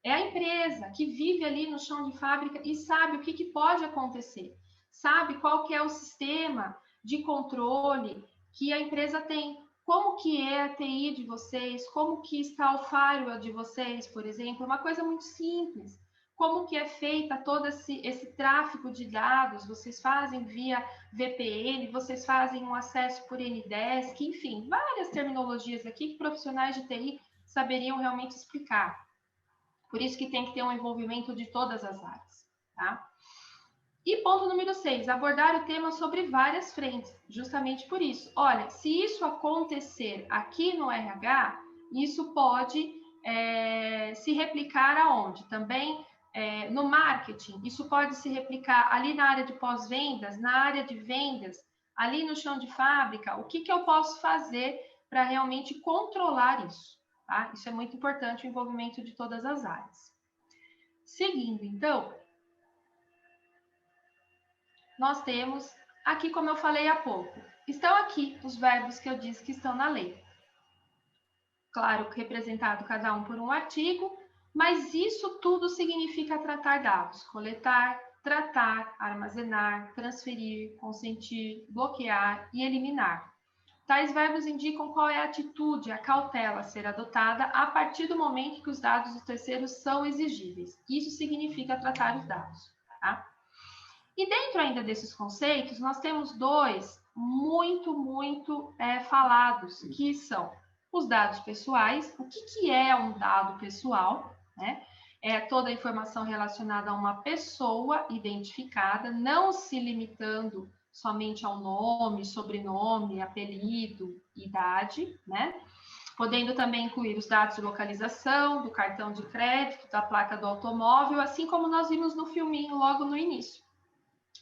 É a empresa que vive ali no chão de fábrica e sabe o que pode acontecer. Sabe qual que é o sistema de controle que a empresa tem. Como que é a TI de vocês, como que está o firewall de vocês, por exemplo. Uma coisa muito simples. como que é feita todo esse tráfego de dados, vocês fazem via VPN, vocês fazem um acesso por Ndesk, enfim, várias terminologias aqui que profissionais de TI saberiam realmente explicar. Por isso que tem que ter um envolvimento de todas as áreas, tá? E ponto número 6, abordar o tema sobre várias frentes, justamente por isso. Olha, se isso acontecer aqui no RH, isso pode se replicar aonde? Também no marketing, isso pode se replicar ali na área de pós-vendas, na área de vendas, ali no chão de fábrica. O que eu posso fazer para realmente controlar isso? Tá? Isso é muito importante, o envolvimento de todas as áreas. Seguindo, então, nós temos aqui, como eu falei há pouco, estão aqui os verbos que eu disse que estão na lei. Claro, representado cada um por um artigo, mas isso tudo significa tratar dados, coletar, tratar, armazenar, transferir, consentir, bloquear e eliminar. Tais verbos indicam qual é a atitude, a cautela a ser adotada a partir do momento que os dados dos terceiros são exigíveis. Isso significa tratar os dados, tá? E dentro ainda desses conceitos, nós temos dois muito falados, que são os dados pessoais. O que é um dado pessoal? Né? É toda a informação relacionada a uma pessoa identificada, não se limitando somente ao nome, sobrenome, apelido, idade, né? Podendo também incluir os dados de localização, do cartão de crédito, da placa do automóvel, assim como nós vimos no filminho logo no início.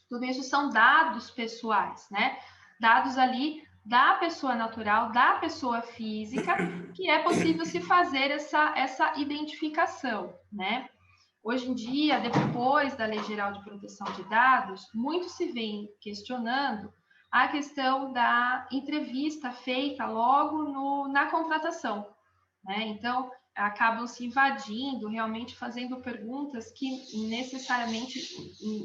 Tudo isso são dados pessoais, né? Dados ali da pessoa natural, da pessoa física, que é possível se fazer essa identificação, né? Hoje em dia, depois da Lei Geral de Proteção de Dados, muito se vem questionando a questão da entrevista feita logo na contratação, né? Então, acabam se invadindo, realmente fazendo perguntas que necessariamente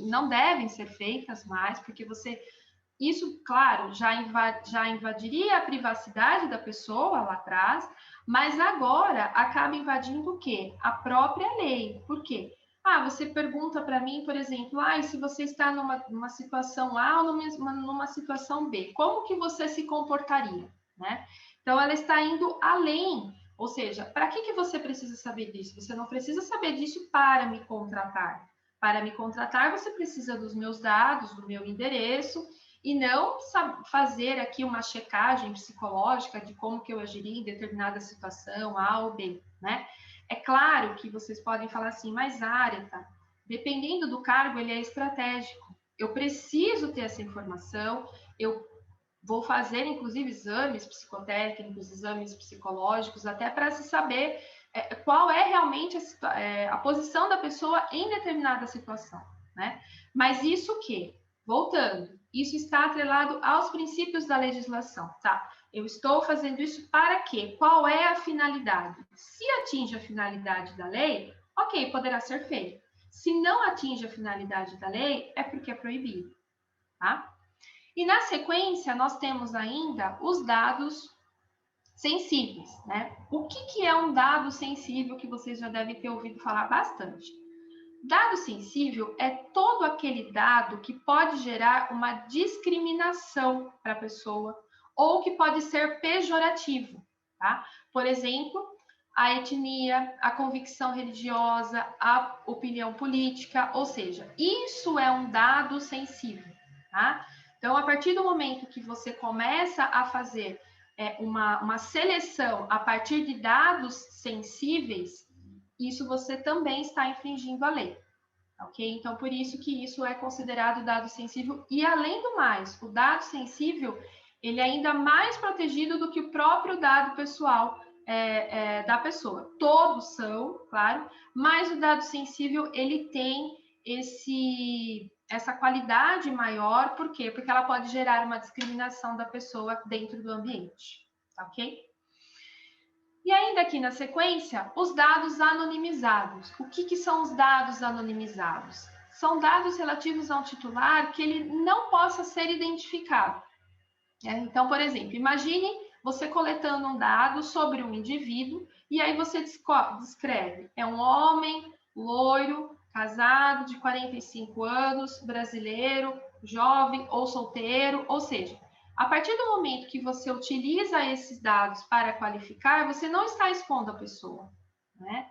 não devem ser feitas mais, porque isso, claro, já invadiria a privacidade da pessoa lá atrás, mas agora acaba invadindo o quê? A própria lei. Por quê? Você pergunta para mim, por exemplo, se você está numa situação A ou numa situação B, como que você se comportaria, né? Então, ela está indo além. Ou seja, para que você precisa saber disso? Você não precisa saber disso para me contratar. Para me contratar, você precisa dos meus dados, do meu endereço, e não fazer aqui uma checagem psicológica de como que eu agiria em determinada situação, A ou B, né? É claro que vocês podem falar assim, mas Aretha, dependendo do cargo, ele é estratégico. Eu preciso ter essa informação, eu vou fazer, inclusive, exames psicotécnicos, exames psicológicos, até para se saber qual é realmente a posição da pessoa em determinada situação, né? Mas isso o quê? Voltando, isso está atrelado aos princípios da legislação, tá? Eu estou fazendo isso para quê? Qual é a finalidade? Se atinge a finalidade da lei, ok, poderá ser feito. Se não atinge a finalidade da lei, é porque é proibido, tá? E na sequência, nós temos ainda os dados sensíveis, né? O que é um dado sensível que vocês já devem ter ouvido falar bastante? Dado sensível é todo aquele dado que pode gerar uma discriminação para a pessoa ou que pode ser pejorativo, tá? Por exemplo, a etnia, a convicção religiosa, a opinião política, ou seja, isso é um dado sensível, tá? Então, a partir do momento que você começa a fazer uma seleção a partir de dados sensíveis, isso você também está infringindo a lei, ok? Então, por isso que isso é considerado dado sensível. E, além do mais, o dado sensível, ele é ainda mais protegido do que o próprio dado pessoal da pessoa. Todos são, claro, mas o dado sensível, ele tem essa qualidade maior, por quê? Porque ela pode gerar uma discriminação da pessoa dentro do ambiente, ok? E ainda aqui na sequência, os dados anonimizados. O que são os dados anonimizados? São dados relativos a um titular que ele não possa ser identificado. Então, por exemplo, imagine você coletando um dado sobre um indivíduo e aí você descreve, é um homem, loiro, casado, de 45 anos, brasileiro, jovem ou solteiro, ou seja, a partir do momento que você utiliza esses dados para qualificar, você não está expondo a pessoa, né?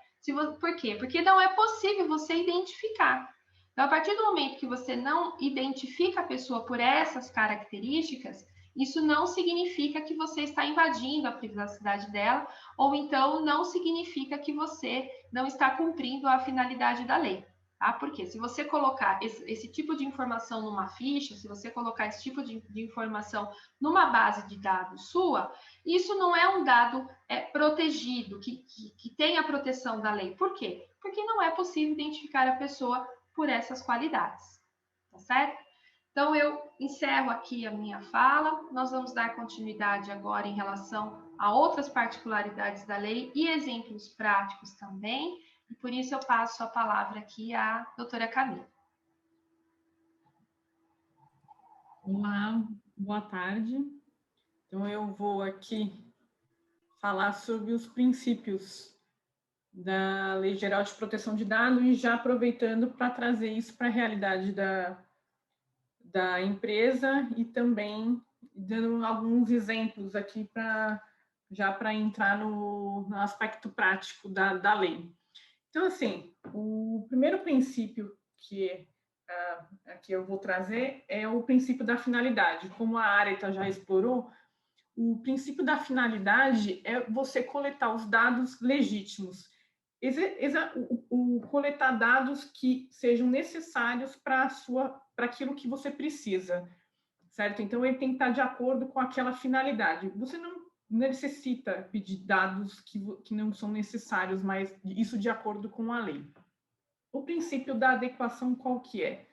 Por quê? Porque não é possível você identificar. Então, a partir do momento que você não identifica a pessoa por essas características, isso não significa que você está invadindo a privacidade dela, ou então não significa que você não está cumprindo a finalidade da lei. Tá? Porque se você colocar esse tipo de informação numa ficha, se você colocar esse tipo de informação numa base de dados sua, isso não é um dado protegido, que tem a proteção da lei. Por quê? Porque não é possível identificar a pessoa por essas qualidades. Tá certo? Então, eu encerro aqui a minha fala. Nós vamos dar continuidade agora em relação a outras particularidades da lei e exemplos práticos também. E por isso eu passo a palavra aqui à doutora Camila. Olá, boa tarde. Então, eu vou aqui falar sobre os princípios da Lei Geral de Proteção de Dados e já aproveitando para trazer isso para a realidade da empresa e também dando alguns exemplos aqui para entrar no aspecto prático da lei. Então, assim, o primeiro princípio que eu vou trazer é o princípio da finalidade. Como a Arita já explorou, o princípio da finalidade é você coletar os dados legítimos. O coletar dados que sejam necessários para aquilo que você precisa, certo? Então, ele tem que estar de acordo com aquela finalidade. Você não necessita pedir dados que não são necessários, mas isso de acordo com a lei. O princípio da adequação qual que é?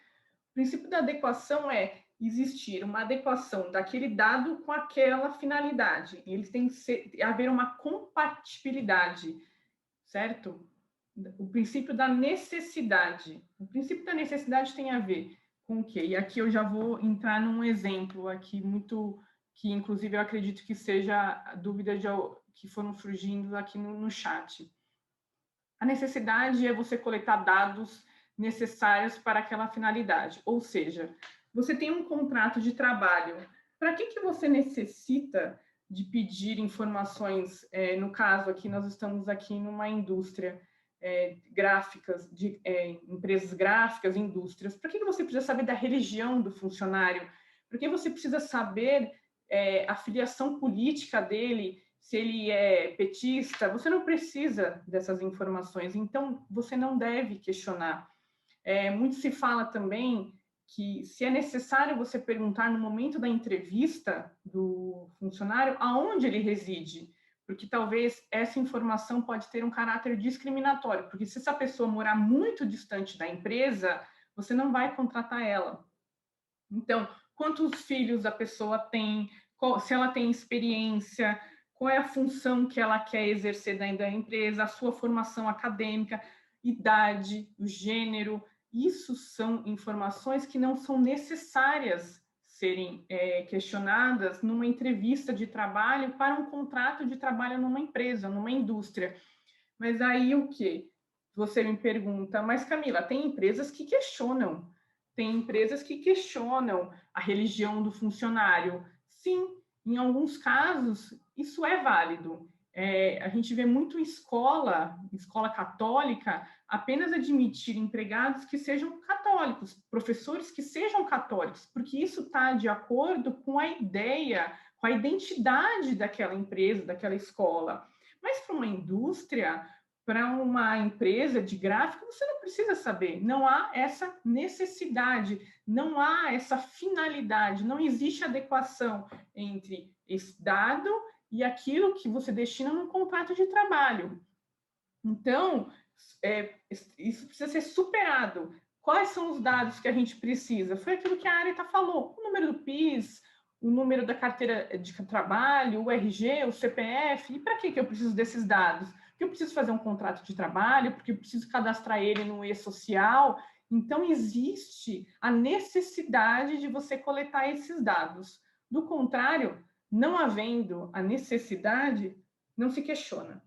O princípio da adequação é existir uma adequação daquele dado com aquela finalidade. Ele tem que haver uma compatibilidade, certo? O princípio da necessidade. O princípio da necessidade tem a ver com o quê? E aqui eu já vou entrar num exemplo aqui que inclusive eu acredito que seja a dúvida que foram surgindo aqui no chat. A necessidade é você coletar dados necessários para aquela finalidade, ou seja, você tem um contrato de trabalho. Para que você necessita de pedir informações? No caso aqui, nós estamos aqui numa indústria gráficas, de empresas gráficas, indústrias. Para que você precisa saber da religião do funcionário? Por que você precisa saber a filiação política dele, se ele é petista? Você não precisa dessas informações, então você não deve questionar. Muito se fala também que se é necessário você perguntar no momento da entrevista do funcionário aonde ele reside, porque talvez essa informação pode ter um caráter discriminatório, porque se essa pessoa morar muito distante da empresa, você não vai contratar ela. Então, quantos filhos a pessoa tem, se ela tem experiência, qual é a função que ela quer exercer dentro da empresa, a sua formação acadêmica, idade, o gênero. Isso são informações que não são necessárias serem questionadas numa entrevista de trabalho para um contrato de trabalho numa empresa, numa indústria. Mas aí o quê? Você me pergunta, mas Camila, tem empresas que questionam. Tem empresas que questionam a religião do funcionário. Sim, em alguns casos, isso é válido. A gente vê muito escola católica, apenas admitir empregados que sejam católicos, professores que sejam católicos, porque isso está de acordo com a ideia, com a identidade daquela empresa, daquela escola. Mas para uma indústria, para uma empresa de gráfico, você não precisa saber, não há essa necessidade, não há essa finalidade, não existe adequação entre esse dado e aquilo que você destina num contrato de trabalho. Então, isso precisa ser superado. Quais são os dados que a gente precisa? Foi aquilo que a Arita falou, o número do PIS, o número da carteira de trabalho, o RG, o CPF. E para que eu preciso desses dados? Porque eu preciso fazer um contrato de trabalho, porque eu preciso cadastrar ele no e-social. Então, existe a necessidade de você coletar esses dados. Do contrário, não havendo a necessidade, não se questiona.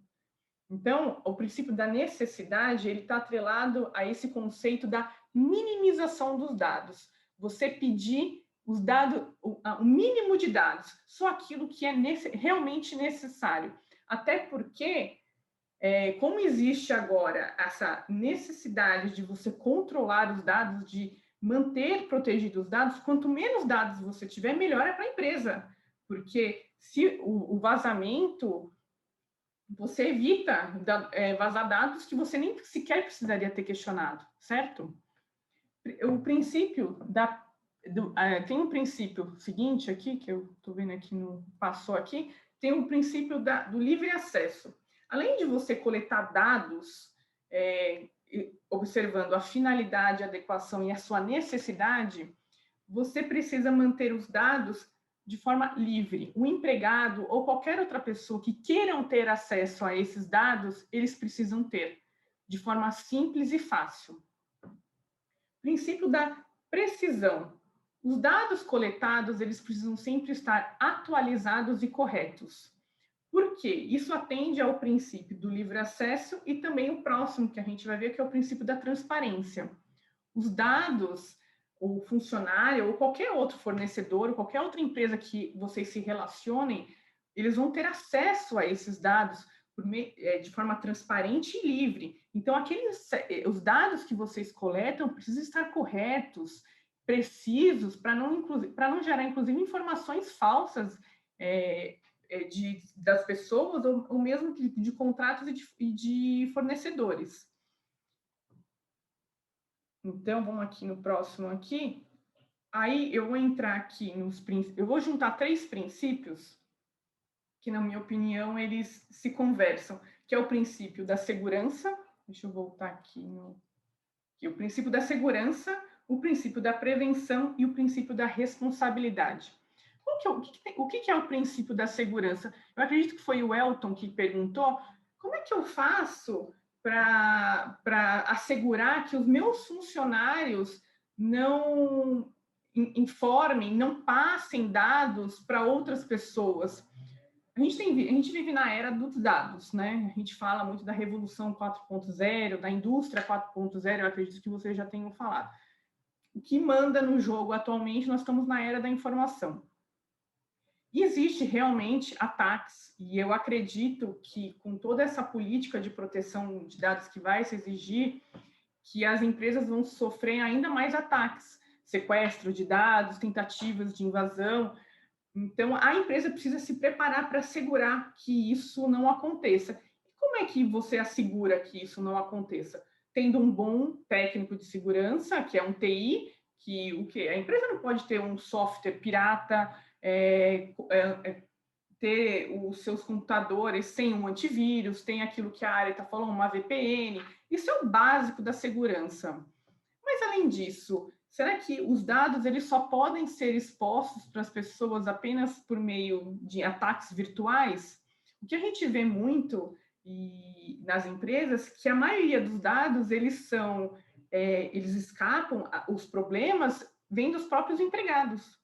Então, o princípio da necessidade, ele está atrelado a esse conceito da minimização dos dados. Você pedir os dados, o mínimo de dados, só aquilo que é realmente necessário. Até porque, como existe agora essa necessidade de você controlar os dados, de manter protegidos os dados, quanto menos dados você tiver, melhor é para a empresa. Porque se o vazamento, você evita vazar dados que você nem sequer precisaria ter questionado, certo? O princípio tem um princípio seguinte aqui, que eu estou vendo aqui, passou aqui, tem o princípio do livre acesso. Além de você coletar dados, observando a finalidade, a adequação e a sua necessidade, você precisa manter os dados de forma livre. O empregado ou qualquer outra pessoa que queiram ter acesso a esses dados, eles precisam ter, de forma simples e fácil. Princípio da precisão. Os dados coletados, eles precisam sempre estar atualizados e corretos. Por quê? Isso atende ao princípio do livre acesso e também o próximo que a gente vai ver, que é o princípio da transparência. Os dados, o funcionário ou qualquer outro fornecedor, ou qualquer outra empresa que vocês se relacionem, eles vão ter acesso a esses dados de forma transparente e livre. Então, os dados que vocês coletam precisam estar corretos, precisos, para não gerar, inclusive, informações falsas das pessoas, ou mesmo de contratos e de fornecedores. Então, vamos aqui no próximo aqui. Aí, eu vou entrar aqui eu vou juntar 3 princípios que, na minha opinião, eles se conversam, que é o princípio da segurança. Deixa eu voltar aqui o princípio da segurança, o princípio da prevenção e o princípio da responsabilidade. O que é o princípio da segurança? Eu acredito que foi o Elton que perguntou, como é que eu faço para assegurar que os meus funcionários não informem, não passem dados para outras pessoas? A gente vive na era dos dados, né? A gente fala muito da revolução 4.0, da indústria 4.0, eu acredito que vocês já tenham falado. O que manda no jogo atualmente, nós estamos na era da informação. E existe realmente ataques, e eu acredito que com toda essa política de proteção de dados que vai se exigir, que as empresas vão sofrer ainda mais ataques, sequestro de dados, tentativas de invasão. Então, a empresa precisa se preparar para assegurar que isso não aconteça. E como é que você assegura que isso não aconteça? Tendo um bom técnico de segurança, que é um TI, a empresa não pode ter um software pirata, ter os seus computadores sem um antivírus, tem aquilo que a área está falando, uma VPN. Isso é o básico da segurança. Mas, além disso, será que os dados eles só podem ser expostos para as pessoas apenas por meio de ataques virtuais? O que a gente vê muito nas empresas, que a maioria dos dados eles escapam, os problemas vêm dos próprios empregados.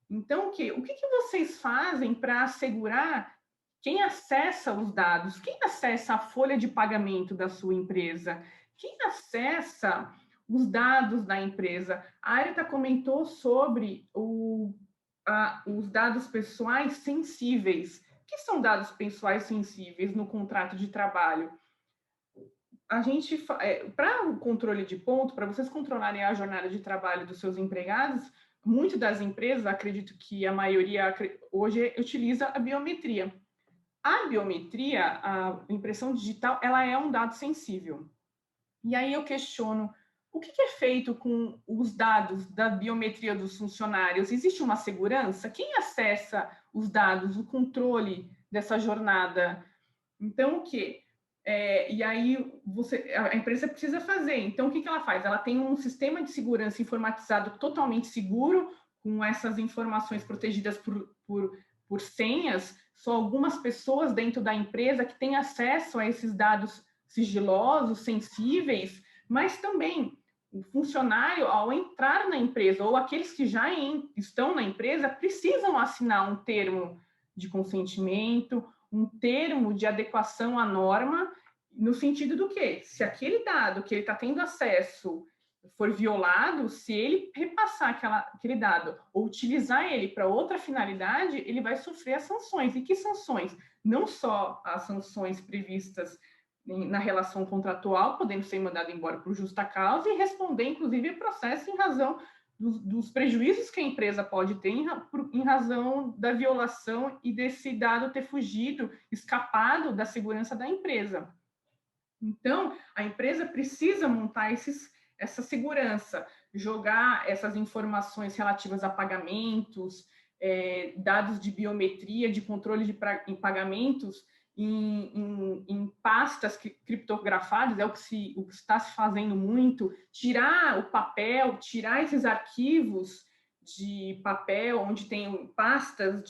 Então, o que vocês fazem para assegurar quem acessa os dados, quem acessa a folha de pagamento da sua empresa, quem acessa os dados da empresa? A Arita comentou sobre os dados pessoais sensíveis. O que são dados pessoais sensíveis no contrato de trabalho? Para o controle de ponto, para vocês controlarem a jornada de trabalho dos seus empregados, muitas das empresas, acredito que a maioria hoje utiliza a biometria. A biometria, a impressão digital, ela é um dado sensível. E aí eu questiono, o que é feito com os dados da biometria dos funcionários? Existe uma segurança? Quem acessa os dados, o controle dessa jornada? Então, o quê? E aí a empresa precisa fazer. Então, o que ela faz? Ela tem um sistema de segurança informatizado totalmente seguro, com essas informações protegidas por senhas. Só algumas pessoas dentro da empresa que têm acesso a esses dados sigilosos, sensíveis, mas também o funcionário, ao entrar na empresa, ou aqueles que já estão na empresa, precisam assinar um termo de consentimento, um termo de adequação à norma, no sentido do quê? Se aquele dado que ele está tendo acesso for violado, se ele repassar aquele dado ou utilizar ele para outra finalidade, ele vai sofrer as sanções. E que sanções? Não só as sanções previstas na relação contratual, podendo ser mandado embora por justa causa e responder, inclusive, a processo em razão dos prejuízos que a empresa pode ter em razão da violação e desse dado ter fugido, escapado da segurança da empresa. Então, a empresa precisa montar essa segurança, jogar essas informações relativas a pagamentos, dados de biometria, de controle de pagamentos em pastas criptografadas, é o que está se fazendo muito, tirar o papel, tirar esses arquivos de papel, onde tem pastas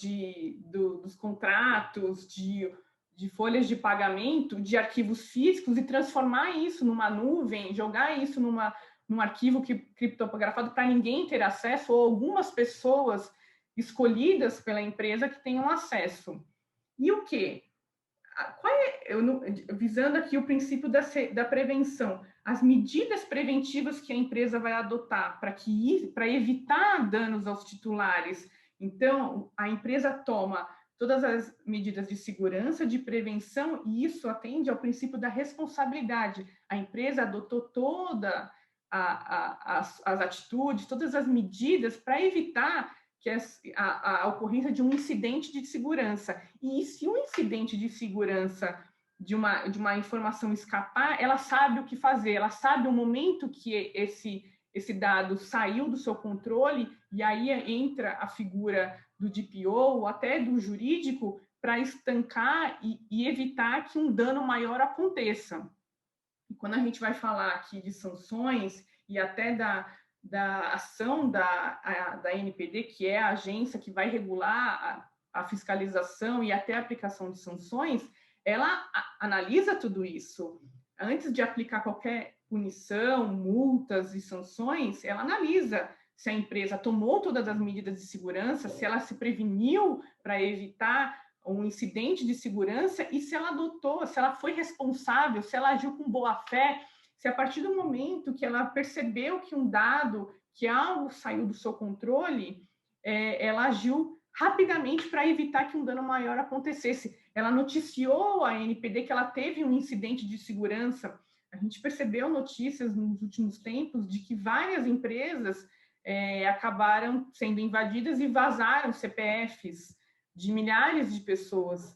dos contratos, de folhas de pagamento, de arquivos físicos e transformar isso numa nuvem, jogar isso num arquivo criptografado para ninguém ter acesso ou algumas pessoas escolhidas pela empresa que tenham acesso. E o quê? Visando aqui o princípio da prevenção, as medidas preventivas que a empresa vai adotar para evitar danos aos titulares. Então, a empresa toma todas as medidas de segurança, de prevenção, e isso atende ao princípio da responsabilidade. A empresa adotou todas as atitudes, todas as medidas para evitar que a ocorrência de um incidente de segurança. E se um incidente de segurança de uma informação escapar, ela sabe o que fazer, ela sabe o momento que esse dado saiu do seu controle, e aí entra a figura do DPO ou até do jurídico para estancar e evitar que um dano maior aconteça. E quando a gente vai falar aqui de sanções e até da ação da NPD, que é a agência que vai regular a fiscalização e até a aplicação de sanções, ela analisa tudo isso. Antes de aplicar qualquer punição, multas e sanções, ela analisa se a empresa tomou todas as medidas de segurança, se ela se preveniu para evitar um incidente de segurança e se ela adotou, se ela foi responsável, se ela agiu com boa fé, se a partir do momento que ela percebeu que um dado, que algo saiu do seu controle, ela agiu rapidamente para evitar que um dano maior acontecesse. Ela noticiou a NPD que ela teve um incidente de segurança. A gente percebeu notícias nos últimos tempos de que várias empresas acabaram sendo invadidas e vazaram CPFs de milhares de pessoas.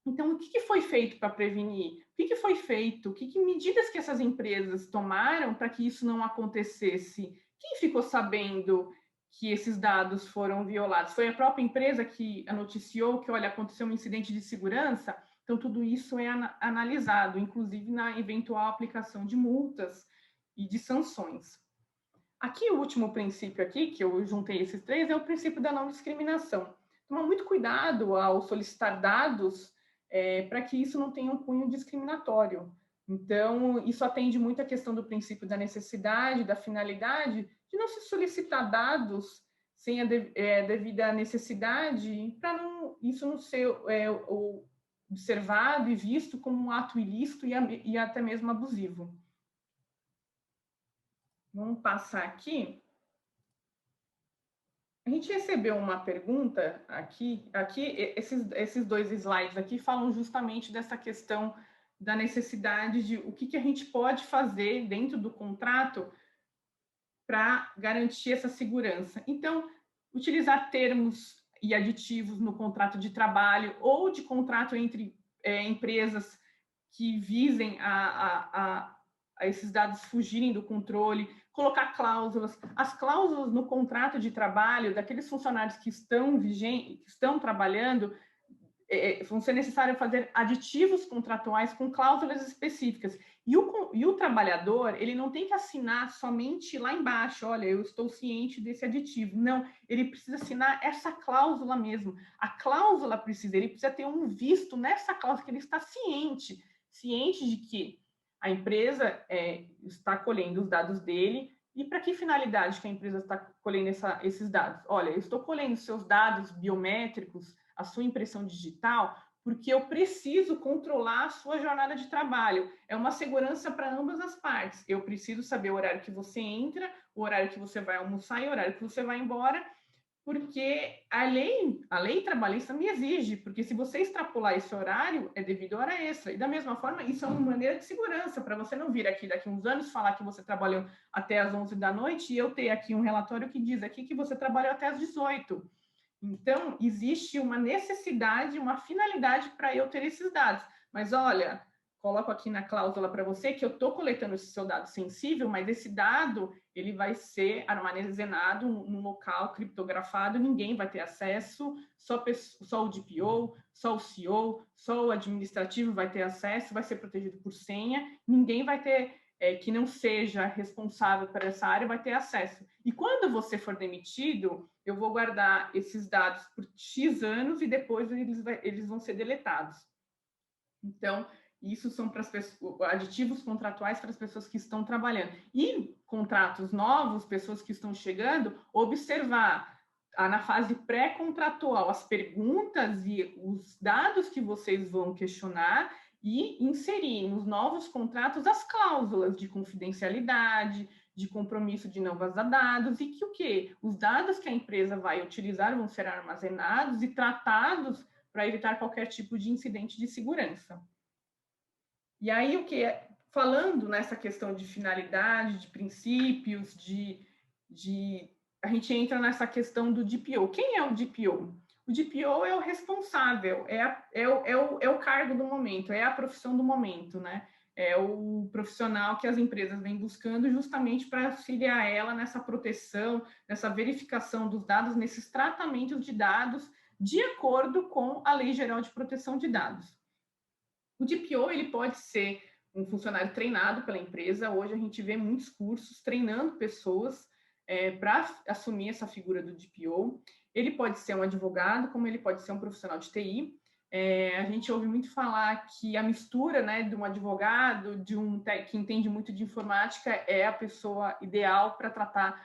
Então, o que foi feito para prevenir? O que foi feito? Que medidas que essas empresas tomaram para que isso não acontecesse? Quem ficou sabendo que esses dados foram violados? Foi a própria empresa que noticiou que, olha, aconteceu um incidente de segurança? Então, tudo isso é analisado, inclusive na eventual aplicação de multas e de sanções. Aqui, o último princípio aqui, que eu juntei esses três, é o princípio da não discriminação. Toma muito cuidado ao solicitar dados para que isso não tenha um cunho discriminatório. Então, isso atende muito à questão do princípio da necessidade, da finalidade, de não se solicitar dados sem a devida necessidade, para isso não ser observado e visto como um ato ilícito e até mesmo abusivo. Vamos passar aqui. A gente recebeu uma pergunta aqui esses dois slides aqui falam justamente dessa questão da necessidade de o que a gente pode fazer dentro do contrato para garantir essa segurança. Então, utilizar termos e aditivos no contrato de trabalho ou de contrato entre empresas que visem a esses dados fugirem do controle, colocar cláusulas. As cláusulas no contrato de trabalho daqueles funcionários que estão vigentes, que estão trabalhando, vão ser necessário fazer aditivos contratuais com cláusulas específicas. E o trabalhador, ele não tem que assinar somente lá embaixo, olha, eu estou ciente desse aditivo. Não, ele precisa assinar essa cláusula mesmo. A cláusula ele precisa ter um visto nessa cláusula, que ele está ciente de que a empresa está colhendo os dados dele. E para que finalidade que a empresa está colhendo esses dados? Olha, eu estou colhendo seus dados biométricos, a sua impressão digital, porque eu preciso controlar a sua jornada de trabalho. É uma segurança para ambas as partes. Eu preciso saber o horário que você entra, o horário que você vai almoçar e o horário que você vai embora, porque a lei trabalhista me exige, porque se você extrapolar esse horário, é devido a hora extra. E da mesma forma, isso é uma maneira de segurança, para você não vir aqui daqui a uns anos falar que você trabalhou até as 11 da noite e eu ter aqui um relatório que diz aqui que você trabalhou até as 18. Então, existe uma necessidade, uma finalidade para eu ter esses dados. Mas olha, coloco aqui na cláusula para você que eu estou coletando esse seu dado sensível, mas esse dado ele vai ser armazenado num local criptografado, ninguém vai ter acesso, só o DPO, só o CEO, só o administrativo vai ter acesso, vai ser protegido por senha, ninguém vai ter, que não seja responsável por essa área, vai ter acesso. E quando você for demitido, eu vou guardar esses dados por X anos e depois eles vão ser deletados. Então, isso são para as pessoas, aditivos contratuais para as pessoas que estão trabalhando. E contratos novos, pessoas que estão chegando, observar na fase pré-contratual as perguntas e os dados que vocês vão questionar e inserir nos novos contratos as cláusulas de confidencialidade, de compromisso de não vazar dados e que o quê? Os dados que a empresa vai utilizar vão ser armazenados e tratados para evitar qualquer tipo de incidente de segurança. E aí, o que falando nessa questão de finalidade, de princípios, a gente entra nessa questão do DPO. Quem é o DPO? O DPO é o responsável, é o cargo do momento, é a profissão do momento, né? É o profissional que as empresas vêm buscando justamente para auxiliar ela nessa proteção, nessa verificação dos dados, nesses tratamentos de dados, de acordo com a Lei Geral de Proteção de Dados. O DPO, ele pode ser um funcionário treinado pela empresa. Hoje a gente vê muitos cursos treinando pessoas para assumir essa figura do DPO. Ele pode ser um advogado, como ele pode ser um profissional de TI. A gente ouve muito falar que a mistura, né, de um advogado, que entende muito de informática, é a pessoa ideal para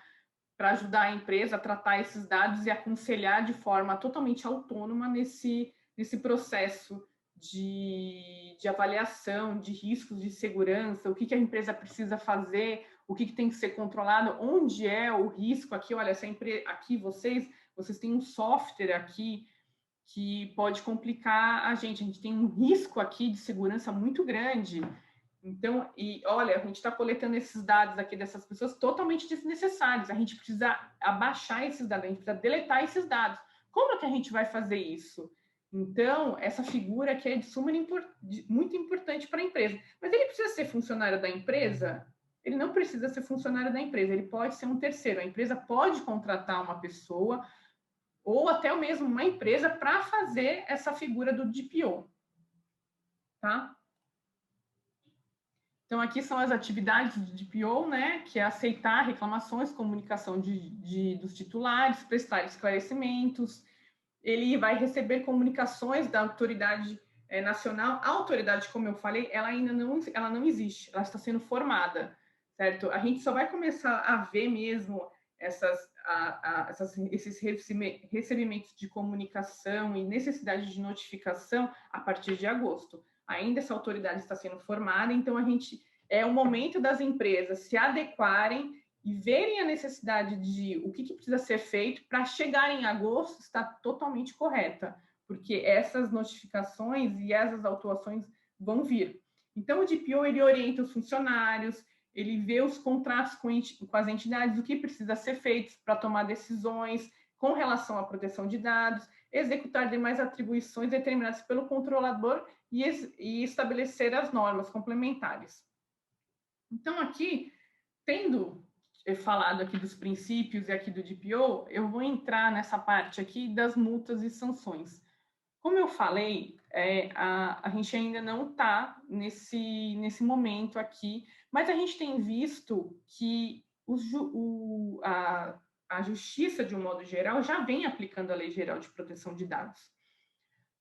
ajudar a empresa a tratar esses dados e aconselhar de forma totalmente autônoma nesse processo de avaliação de riscos de segurança, o que a empresa precisa fazer, o que tem que ser controlado, onde é o risco aqui. Olha, aqui vocês têm um software aqui que pode complicar a gente tem um risco aqui de segurança muito grande. Então, olha, a gente está coletando esses dados aqui dessas pessoas totalmente desnecessários, a gente precisa abaixar esses dados, a gente precisa deletar esses dados. Como é que a gente vai fazer isso? Então, essa figura aqui é muito importante para a empresa. Mas ele precisa ser funcionário da empresa? Ele não precisa ser funcionário da empresa, ele pode ser um terceiro. A empresa pode contratar uma pessoa ou até mesmo uma empresa para fazer essa figura do DPO. Tá? Então, aqui são as atividades do DPO, né, que é aceitar reclamações, comunicação dos titulares, prestar esclarecimentos. Ele vai receber comunicações da autoridade nacional. A autoridade, como eu falei, ela não existe, ela está sendo formada, certo? A gente só vai começar a ver mesmo esses recebimentos de comunicação e necessidade de notificação a partir de agosto. Ainda essa autoridade está sendo formada, então é o momento das empresas se adequarem e verem a necessidade de o que precisa ser feito para chegar em agosto está totalmente correta, porque essas notificações e essas autuações vão vir. Então, o DPO, ele orienta os funcionários, ele vê os contratos com as entidades, o que precisa ser feito para tomar decisões com relação à proteção de dados, executar demais atribuições determinadas pelo controlador e estabelecer as normas complementares. Então, aqui, tendo falado aqui dos princípios e aqui do DPO, eu vou entrar nessa parte aqui das multas e sanções. Como eu falei, a gente ainda não está nesse momento aqui, mas a gente tem visto que a Justiça, de um modo geral, já vem aplicando a Lei Geral de Proteção de Dados.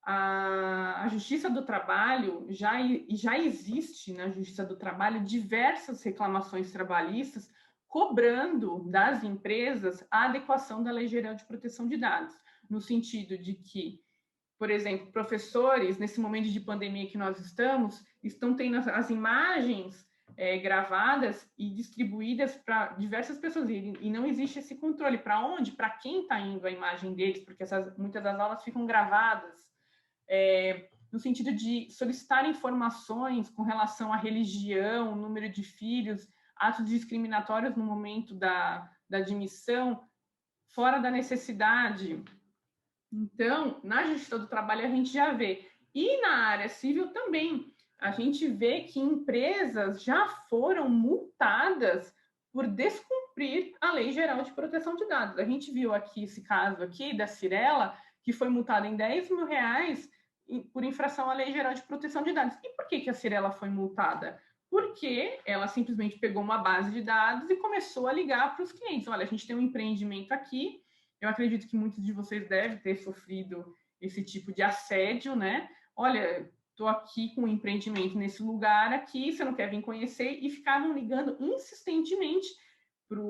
A Justiça do Trabalho, já existe na Justiça do Trabalho diversas reclamações trabalhistas cobrando das empresas a adequação da Lei Geral de Proteção de Dados, no sentido de que por exemplo, professores, nesse momento de pandemia que nós estão tendo as imagens gravadas e distribuídas para diversas pessoas, e não existe esse controle para onde, para quem está indo a imagem deles, porque muitas das aulas ficam gravadas, no sentido de solicitar informações com relação à religião, número de filhos, atos discriminatórios no momento da admissão, fora da necessidade. Então, na Justiça do Trabalho a gente já vê. E na área civil também. A gente vê que empresas já foram multadas por descumprir a Lei Geral de Proteção de Dados. A gente viu aqui esse caso aqui da Cirela, que foi multada em R$10 mil por infração à Lei Geral de Proteção de Dados. E por que a Cirela foi multada? Porque ela simplesmente pegou uma base de dados e começou a ligar para os clientes. Olha, a gente tem um empreendimento aqui, eu acredito que muitos de vocês devem ter sofrido esse tipo de assédio, né? Olha, estou aqui com um empreendimento nesse lugar aqui, você não quer vir conhecer? E ficavam ligando insistentemente para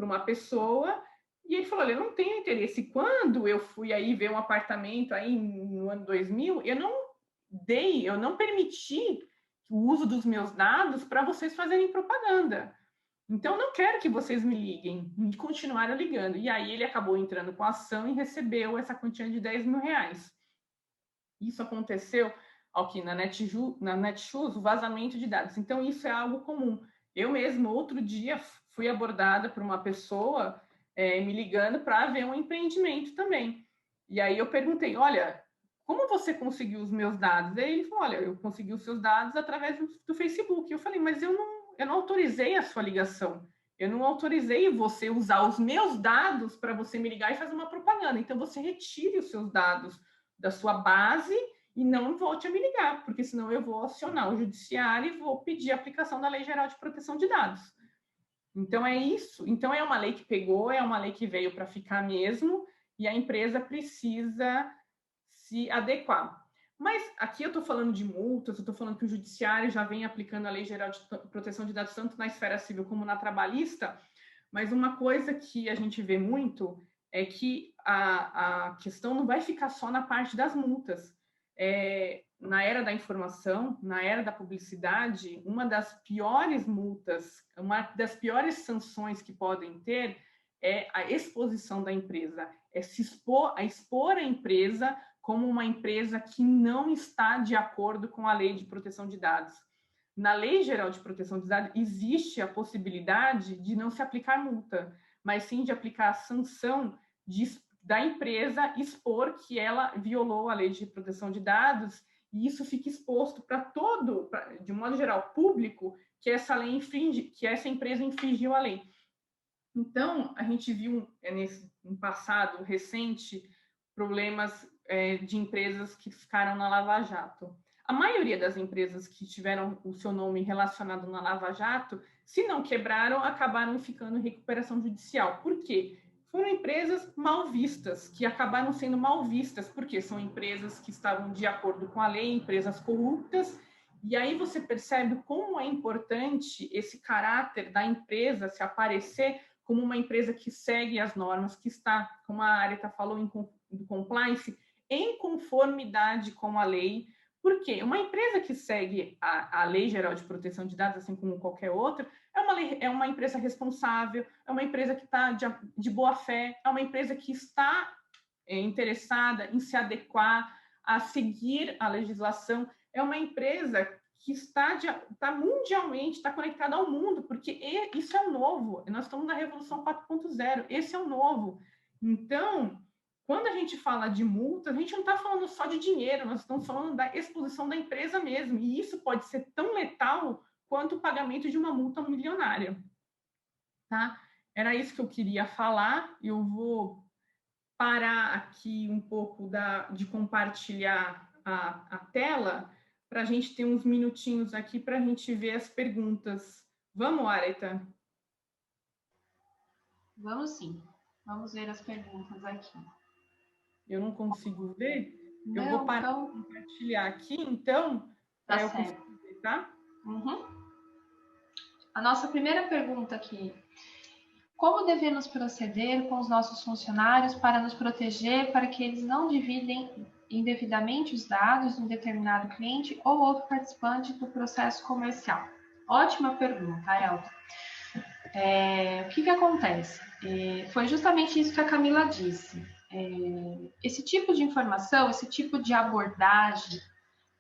uma pessoa, e ele falou, olha, eu não tenho interesse. Quando eu fui aí ver um apartamento aí no ano 2000, eu não permiti o uso dos meus dados para vocês fazerem propaganda. Então, não quero que vocês me liguem. E continuaram ligando. E aí, ele acabou entrando com a ação e recebeu essa quantia de R$10 mil. Isso aconteceu aqui na Netshoes, o vazamento de dados. Então, isso é algo comum. Eu mesmo, outro dia, fui abordada por uma pessoa me ligando para ver um empreendimento também. E aí, eu perguntei, olha, como você conseguiu os meus dados? Aí ele falou, olha, eu consegui os seus dados através do Facebook. Eu falei, mas eu não autorizei a sua ligação. Eu não autorizei você usar os meus dados para você me ligar e fazer uma propaganda. Então, você retire os seus dados da sua base e não volte a me ligar, porque senão eu vou acionar o judiciário e vou pedir a aplicação da Lei Geral de Proteção de Dados. Então, é isso. Então, é uma lei que pegou, é uma lei que veio para ficar mesmo, e a empresa precisa se adequar. Mas aqui eu estou falando de multas, eu estou falando que o judiciário já vem aplicando a Lei Geral de Proteção de Dados, tanto na esfera civil como na trabalhista, mas uma coisa que a gente vê muito é que a questão não vai ficar só na parte das multas. Na era da informação, na era da publicidade, uma das piores multas, uma das piores sanções que podem ter é a exposição da empresa, é expor a empresa como uma empresa que não está de acordo com a Lei de Proteção de Dados. Na Lei Geral de Proteção de Dados, existe a possibilidade de não se aplicar multa, mas sim de aplicar a sanção da empresa expor que ela violou a Lei de Proteção de Dados, e isso fica exposto para de modo geral, público, que essa empresa infringiu a lei. Então, a gente viu no passado recente problemas de empresas que ficaram na Lava Jato. A maioria das empresas que tiveram o seu nome relacionado na Lava Jato, se não quebraram, acabaram ficando em recuperação judicial. Por quê? Foram empresas mal vistas, que acabaram sendo mal vistas, porque são empresas que estavam de acordo com a lei, empresas corruptas, e aí você percebe como é importante esse caráter da empresa se aparecer como uma empresa que segue as normas, que está, como a Arita falou, do compliance, em conformidade com a lei. Por quê? Uma empresa que segue a Lei Geral de Proteção de Dados, assim como qualquer outra, é uma empresa responsável, é uma empresa que está de boa fé, é uma empresa que está interessada em se adequar, a seguir a legislação, é uma empresa que está mundialmente, está conectada ao mundo, porque isso é o novo. Nós estamos na Revolução 4.0, esse é o novo. Então, quando a gente fala de multas, a gente não está falando só de dinheiro, nós estamos falando da exposição da empresa mesmo, e isso pode ser tão letal quanto o pagamento de uma multa milionária. Tá? Era isso que eu queria falar, eu vou parar aqui um pouco de compartilhar a tela, para a gente ter uns minutinhos aqui para a gente ver as perguntas. Vamos, Arita? Vamos sim. Vamos ver as perguntas aqui. Eu não consigo ver? Não, eu vou parar de compartilhar aqui, então. Tá certo. Ver, tá? Uhum. A nossa primeira pergunta aqui. Como devemos proceder com os nossos funcionários para nos proteger, para que eles não dividem indevidamente os dados de um determinado cliente ou outro participante do processo comercial? Ótima pergunta, Elton. O que acontece? Foi justamente isso que a Camila disse. Esse tipo de informação, esse tipo de abordagem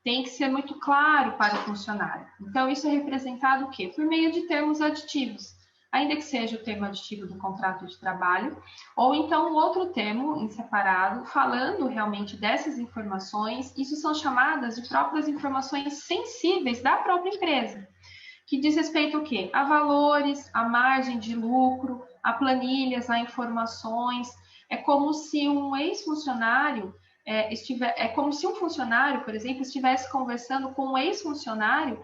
tem que ser muito claro para o funcionário. Então, isso é representado o quê? Por meio de termos aditivos, ainda que seja o termo aditivo do contrato de trabalho, ou então um outro termo em separado, falando realmente dessas informações. Isso são chamadas de próprias informações sensíveis da própria empresa, que diz respeito ao quê? A valores, a margem de lucro, a planilhas, a informações. É como se um ex-funcionário é como se um funcionário, por exemplo, estivesse conversando com um ex-funcionário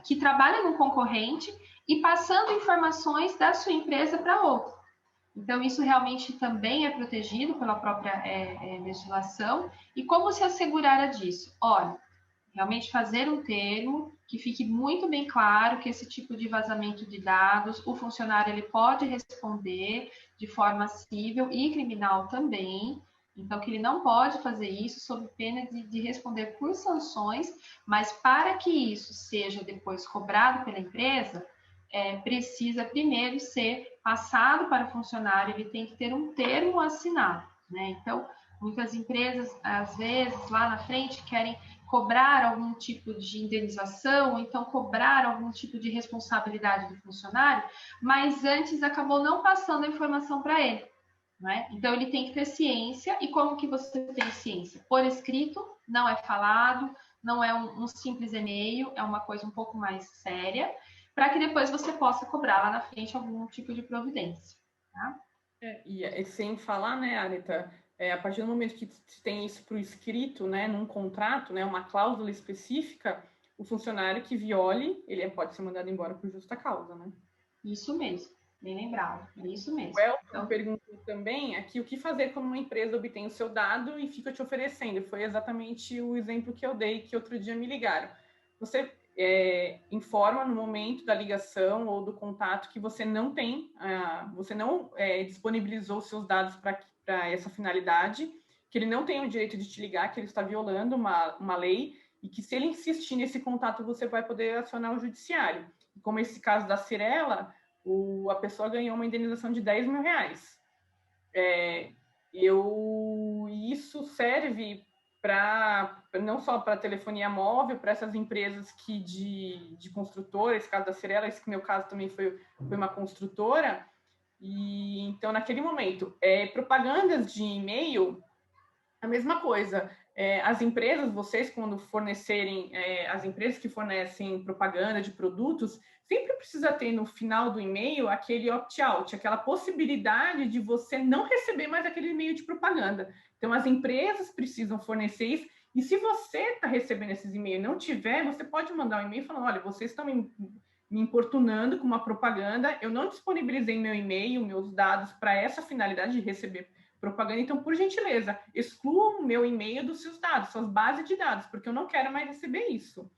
que trabalha no concorrente e passando informações da sua empresa para outro. Então, isso realmente também é protegido pela própria legislação. E como se assegurar disso? Olha, realmente fazer um termo que fique muito bem claro que esse tipo de vazamento de dados, o funcionário ele pode responder de forma civil e criminal também. Então, que ele não pode fazer isso sob pena de responder por sanções, mas para que isso seja depois cobrado pela empresa, precisa primeiro ser passado para o funcionário, ele tem que ter um termo assinado, né? Então, muitas empresas, às vezes, lá na frente, querem cobrar algum tipo de indenização, ou então cobrar algum tipo de responsabilidade do funcionário, mas antes acabou não passando a informação para ele, né? Então, ele tem que ter ciência. E como que você tem ciência? Por escrito, não é falado, não é um simples e-mail, é uma coisa um pouco mais séria, para que depois você possa cobrar lá na frente algum tipo de providência, tá? E sem falar, né, Arita, a partir do momento que se tem isso para o escrito, né, num contrato, né, uma cláusula específica, o funcionário que viole, ele pode ser mandado embora por justa causa, né? Isso mesmo, bem lembrado, é isso mesmo. O Elton perguntou também aqui o que fazer quando uma empresa obtém o seu dado e fica te oferecendo. Foi exatamente o exemplo que eu dei, que outro dia me ligaram. Você informa no momento da ligação ou do contato que você não tem, você não disponibilizou seus dados para essa finalidade, que ele não tem o direito de te ligar, que ele está violando uma lei, e que se ele insistir nesse contato, você vai poder acionar o judiciário. Como esse caso da Cirela, a pessoa ganhou uma indenização de R$10 mil. E isso serve não só para telefonia móvel, para essas empresas de construtora, esse caso da Cirela, esse que meu caso também foi uma construtora. E então, naquele momento, propagandas de e-mail, a mesma coisa. As empresas, vocês, quando fornecerem, as empresas que fornecem propaganda de produtos, sempre precisa ter no final do e-mail aquele opt-out, aquela possibilidade de você não receber mais aquele e-mail de propaganda. Então, as empresas precisam fornecer isso, e se você está recebendo esses e-mails e não tiver, você pode mandar um e-mail falando, olha, vocês estão me importunando com uma propaganda, eu não disponibilizei meu e-mail, meus dados para essa finalidade de receber propaganda, então, por gentileza, exclua o meu e-mail dos seus dados, suas bases de dados, porque eu não quero mais receber isso.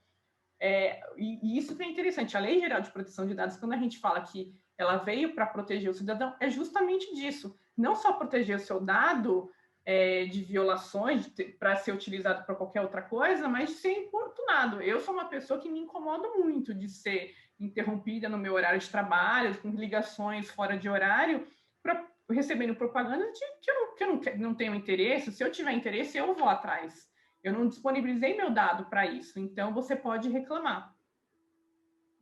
E isso que é interessante. A Lei Geral de Proteção de Dados, quando a gente fala que ela veio para proteger o cidadão, é justamente disso. Não só proteger o seu dado de violações, para ser utilizado para qualquer outra coisa, mas de ser importunado. Eu sou uma pessoa que me incomoda muito de ser interrompida no meu horário de trabalho, com ligações fora de horário, recebendo propaganda que eu não tenho interesse. Se eu tiver interesse, eu vou atrás. Eu não disponibilizei meu dado para isso, então você pode reclamar.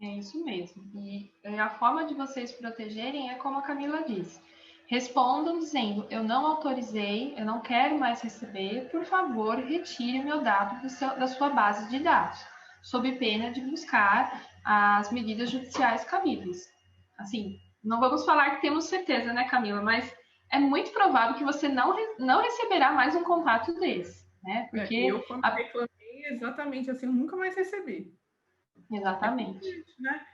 É isso mesmo. E a forma de vocês protegerem é como a Camila disse. Respondam dizendo, eu não autorizei, eu não quero mais receber, por favor, retire meu dado da sua base de dados, sob pena de buscar as medidas judiciais cabíveis. Assim, não vamos falar que temos certeza, né, Camila? Mas é muito provável que você não receberá mais um contato desse, né? Porque eu, quando reclamei, exatamente assim, eu nunca mais recebi. Exatamente. Né?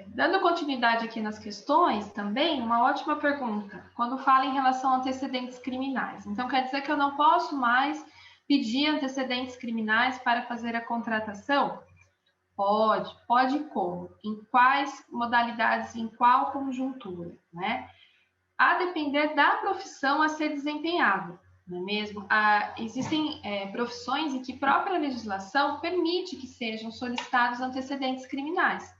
Dando continuidade aqui nas questões, também, uma ótima pergunta. Quando fala em relação a antecedentes criminais. Então, quer dizer que eu não posso mais pedir antecedentes criminais para fazer a contratação? Pode como? Em quais modalidades, em qual conjuntura, né? A depender da profissão a ser desempenhada. não é mesmo? Existem profissões em que a própria legislação permite que sejam solicitados antecedentes criminais.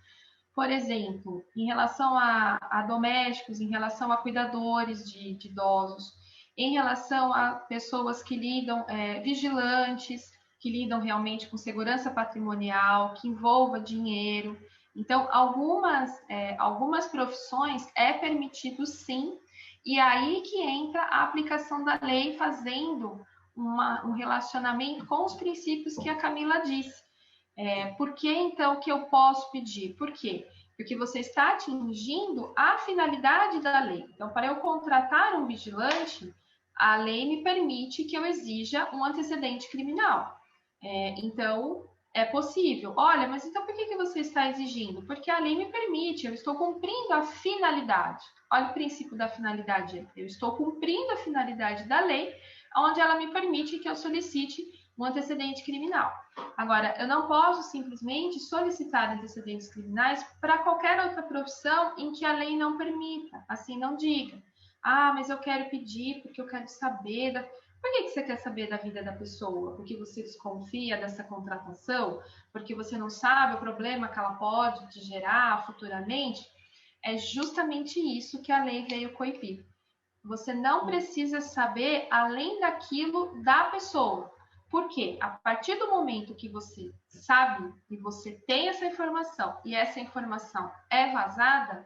Por exemplo, em relação a domésticos, em relação a cuidadores de idosos, em relação a pessoas que lidam, vigilantes, que lidam realmente com segurança patrimonial, que envolva dinheiro. Então, algumas profissões é permitido sim, e aí que entra a aplicação da lei fazendo um relacionamento com os princípios que a Camila disse. Por que, então, que eu posso pedir? Por quê? Porque você está atingindo a finalidade da lei. Então, para eu contratar um vigilante, a lei me permite que eu exija um antecedente criminal. Então, é possível. Olha, mas então por que você está exigindo? Porque a lei me permite, eu estou cumprindo a finalidade. Olha o princípio da finalidade. Eu estou cumprindo a finalidade da lei, onde ela me permite que eu solicite um antecedente criminal. Agora, eu não posso simplesmente solicitar antecedentes criminais para qualquer outra profissão em que a lei não permita, assim não diga. Mas eu quero pedir porque eu quero saber... Por que você quer saber da vida da pessoa? Porque você desconfia dessa contratação? Porque você não sabe o problema que ela pode te gerar futuramente? É justamente isso que a lei veio coibir. Você não precisa saber além daquilo da pessoa. Por quê? A partir do momento que você sabe e você tem essa informação e essa informação é vazada,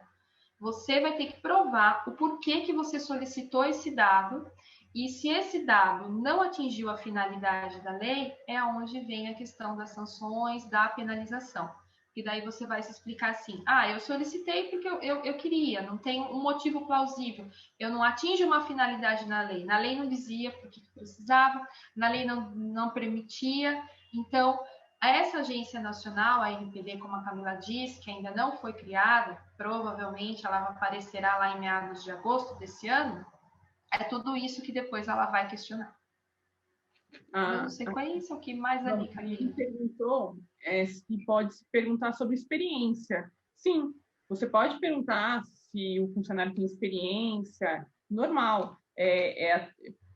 você vai ter que provar o porquê que você solicitou esse dado. E se esse dado não atingiu a finalidade da lei, é onde vem a questão das sanções, da penalização. E daí você vai se explicar assim, eu solicitei porque eu queria, não tem um motivo plausível, eu não atingo uma finalidade na lei não dizia porque precisava, na lei não permitia. Então, essa agência nacional, a ANPD, como a Camila disse, que ainda não foi criada, provavelmente ela aparecerá lá em meados de agosto desse ano, é tudo isso que depois ela vai questionar. Dando sequência, o que mais ali, Camila? Perguntou se pode se perguntar sobre experiência. Sim, você pode perguntar se o funcionário tem experiência, normal.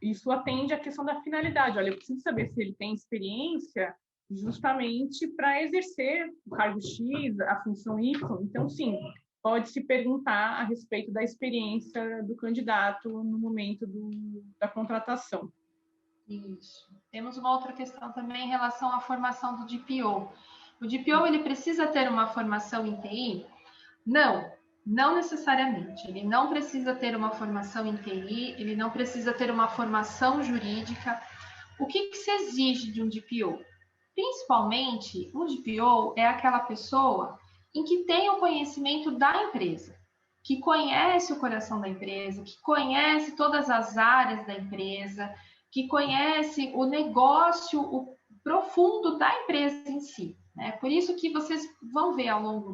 Isso atende à questão da finalidade. Olha, eu preciso saber se ele tem experiência justamente para exercer o cargo X, a função Y. Então, sim, pode-se perguntar a respeito da experiência do candidato no momento da contratação. Isso. Temos uma outra questão também em relação à formação do DPO. O DPO, ele precisa ter uma formação em TI? Não necessariamente. Ele não precisa ter uma formação em TI, ele não precisa ter uma formação jurídica. O que se exige de um DPO? Principalmente, um DPO é aquela pessoa em que tem o conhecimento da empresa, que conhece o coração da empresa, que conhece todas as áreas da empresa, que conhece o negócio profundo da empresa em si. Né? Por isso que vocês vão ver ao longo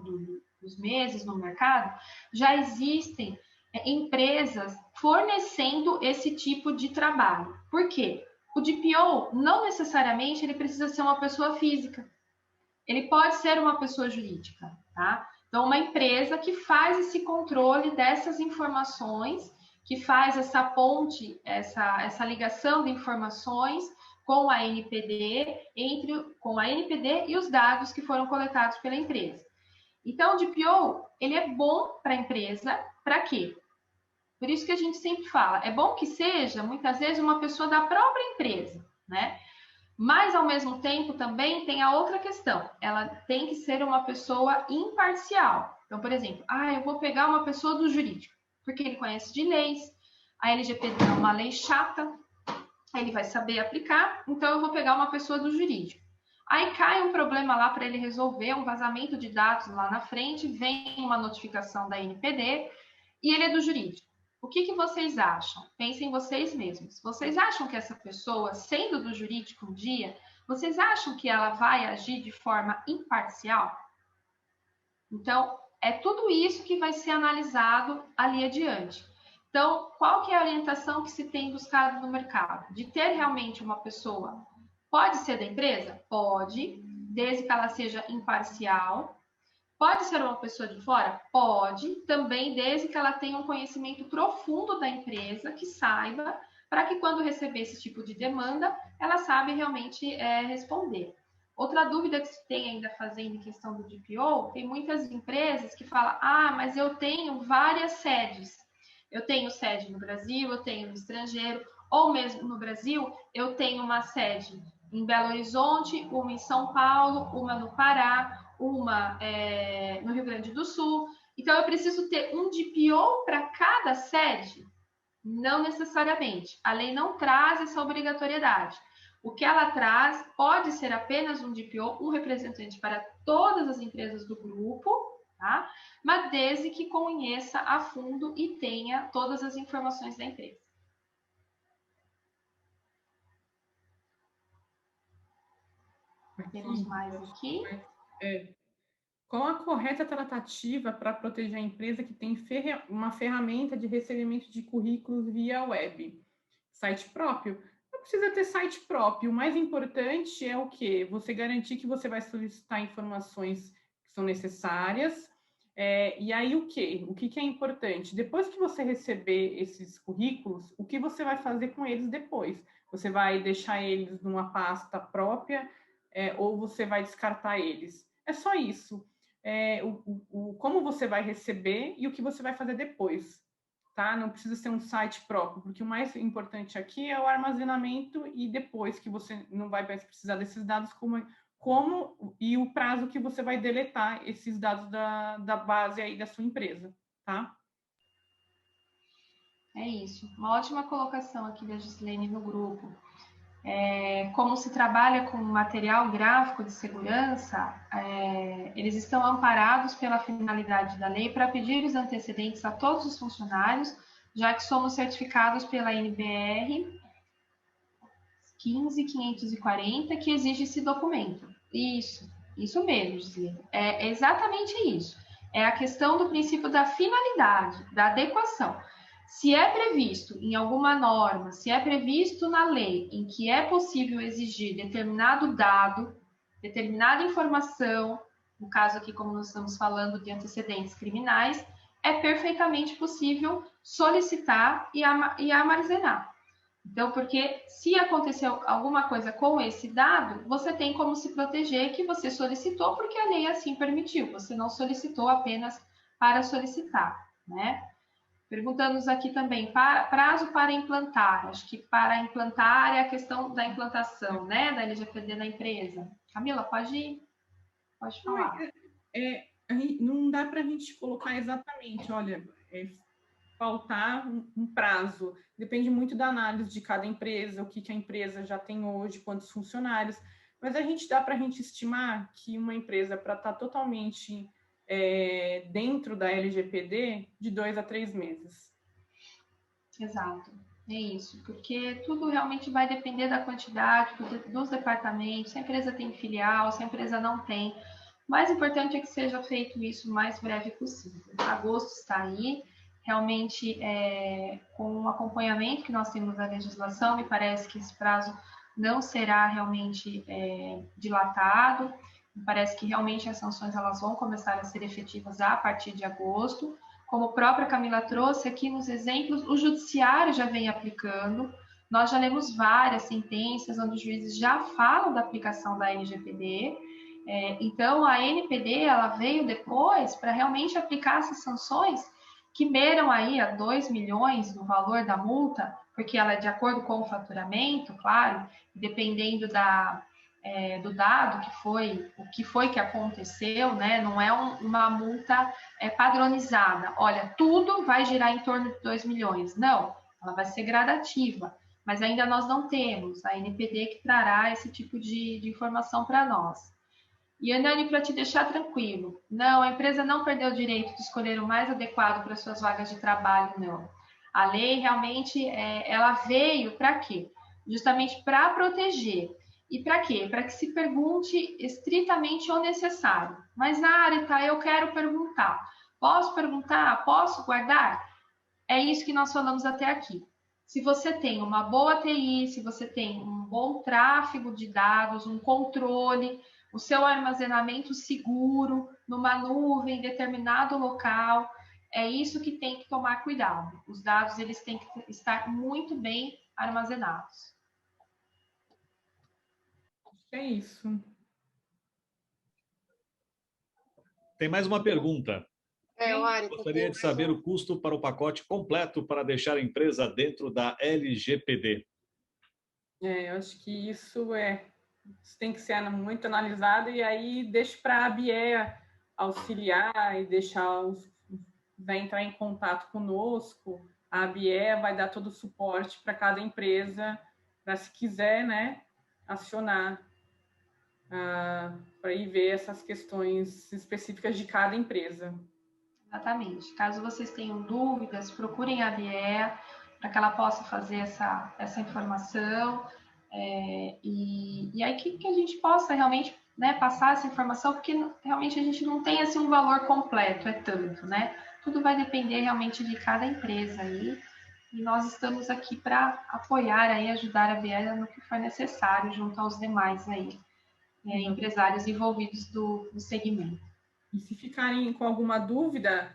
dos meses no mercado, já existem empresas fornecendo esse tipo de trabalho. Por quê? O DPO não necessariamente ele precisa ser uma pessoa física. Ele pode ser uma pessoa jurídica, tá? Então, uma empresa que faz esse controle dessas informações, que faz essa ponte, essa ligação de informações com a NPD, com a NPD e os dados que foram coletados pela empresa. Então, o DPO, ele é bom para a empresa, para quê? Por isso que a gente sempre fala, é bom que seja, muitas vezes, uma pessoa da própria empresa, né? Mas, ao mesmo tempo, também tem a outra questão. Ela tem que ser uma pessoa imparcial. Então, por exemplo, eu vou pegar uma pessoa do jurídico, porque ele conhece de leis, a LGPD é uma lei chata, ele vai saber aplicar, então eu vou pegar uma pessoa do jurídico. Aí cai um problema lá para ele resolver, um vazamento de dados lá na frente, vem uma notificação da NPD e ele é do jurídico. O que vocês acham? Pensem vocês mesmos. Vocês acham que essa pessoa, sendo do jurídico um dia, vocês acham que ela vai agir de forma imparcial? Então, é tudo isso que vai ser analisado ali adiante. Então, qual que é a orientação que se tem buscado no mercado? De ter realmente uma pessoa, pode ser da empresa? Pode, desde que ela seja imparcial. Pode ser uma pessoa de fora? Pode, também desde que ela tenha um conhecimento profundo da empresa, que saiba para que quando receber esse tipo de demanda, ela sabe realmente responder. Outra dúvida que se tem ainda fazendo em questão do DPO, tem muitas empresas que falam, mas eu tenho várias sedes. Eu tenho sede no Brasil, eu tenho no estrangeiro, ou mesmo no Brasil, eu tenho uma sede em Belo Horizonte, uma em São Paulo, uma no Pará, uma no Rio Grande do Sul. Então, eu preciso ter um DPO para cada sede? Não necessariamente. A lei não traz essa obrigatoriedade. O que ela traz pode ser apenas um DPO, um representante para todas as empresas do grupo, tá? Mas desde que conheça a fundo e tenha todas as informações da empresa. Temos mais aqui. Qual a correta tratativa para proteger a empresa que tem uma ferramenta de recebimento de currículos via web? Site próprio? Não precisa ter site próprio. O mais importante é o quê? Você garantir que você vai solicitar informações que são necessárias. E aí o quê? O que é importante? Depois que você receber esses currículos, o que você vai fazer com eles depois? Você vai deixar eles numa pasta própria ou você vai descartar eles? É só isso. Como você vai receber e o que você vai fazer depois. Tá? Não precisa ser um site próprio, porque o mais importante aqui é o armazenamento e depois que você não vai mais precisar desses dados, como e o prazo que você vai deletar esses dados da base aí da sua empresa, tá? É isso. Uma ótima colocação aqui da Gislene no grupo. Como se trabalha com material gráfico de segurança, eles estão amparados pela finalidade da lei para pedir os antecedentes a todos os funcionários, já que somos certificados pela NBR 15540, que exige esse documento. Isso mesmo, Gislene. É exatamente isso. É a questão do princípio da finalidade, da adequação. Se é previsto em alguma norma, se é previsto na lei em que é possível exigir determinado dado, determinada informação, no caso aqui, como nós estamos falando de antecedentes criminais, é perfeitamente possível solicitar e armazenar. Então, porque se aconteceu alguma coisa com esse dado, você tem como se proteger que você solicitou porque a lei assim permitiu. Você não solicitou apenas para solicitar, né? Perguntamos aqui também, prazo para implantar. Acho que para implantar é a questão da implantação, né, da LGPD na empresa. Camila, pode falar. Não dá para a gente colocar exatamente, olha, faltar um prazo. Depende muito da análise de cada empresa, o que a empresa já tem hoje, quantos funcionários. Mas dá para a gente estimar que uma empresa, para estar totalmente dentro da LGPD, de 2 a 3 meses. Exato, é isso, porque tudo realmente vai depender da quantidade dos departamentos, se a empresa tem filial, se a empresa não tem. O mais importante é que seja feito isso o mais breve possível. Agosto está aí, realmente com o acompanhamento que nós temos da legislação, me parece que esse prazo não será realmente dilatado. Parece que realmente as sanções elas vão começar a ser efetivas a partir de agosto. Como a própria Camila trouxe aqui nos exemplos, o judiciário já vem aplicando. Nós já lemos várias sentenças onde os juízes já falam da aplicação da LGPD. Então, a NPD ela veio depois para realmente aplicar essas sanções que beiram aí a 2 milhões no valor da multa, porque ela é de acordo com o faturamento, claro, dependendo do dado que foi que aconteceu, né? Não é uma multa padronizada. Olha, tudo vai girar em torno de 2 milhões. Não, ela vai ser gradativa, mas ainda nós não temos a NPD que trará esse tipo de informação para nós. E, Anani, para te deixar tranquilo, não, a empresa não perdeu o direito de escolher o mais adequado para suas vagas de trabalho, não. A lei realmente, ela veio para quê? Justamente para proteger. E para quê? Para que se pergunte estritamente o necessário. Mas, Narita, eu quero perguntar. Posso perguntar? Posso guardar? É isso que nós falamos até aqui. Se você tem uma boa TI, se você tem um bom tráfego de dados, um controle, o seu armazenamento seguro, numa nuvem, em determinado local, é isso que tem que tomar cuidado. Os dados eles têm que estar muito bem armazenados. É isso. Tem mais uma pergunta. Lari, Gostaria de saber o custo para o pacote completo para deixar a empresa dentro da LGPD. Eu acho que isso tem que ser muito analisado e aí deixa para a ABIE auxiliar e vai entrar em contato conosco. A ABIE vai dar todo o suporte para cada empresa, para se quiser, né, acionar para ir ver essas questões específicas de cada empresa. Exatamente. Caso vocês tenham dúvidas, procurem a ABIE para que ela possa fazer essa informação e aí que a gente possa realmente, né, passar essa informação, porque realmente a gente não tem assim um valor completo, é tanto, né? Tudo vai depender realmente de cada empresa aí e nós estamos aqui para apoiar aí, ajudar a ABIE no que for necessário junto aos demais aí, empresários envolvidos do segmento. E se ficarem com alguma dúvida,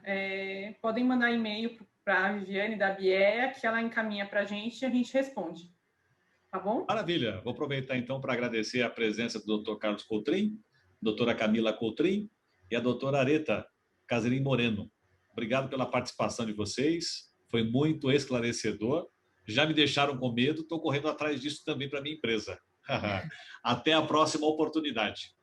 podem mandar e-mail para a Viviane da BIEA, que ela encaminha para a gente e a gente responde. Tá bom? Maravilha. Vou aproveitar, então, para agradecer a presença do Dr. Carlos Coutrin, doutora Camila Coutrin e a doutora Areta Caserim Moreno. Obrigado pela participação de vocês. Foi muito esclarecedor. Já me deixaram com medo. Estou correndo atrás disso também para a minha empresa. Até a próxima oportunidade.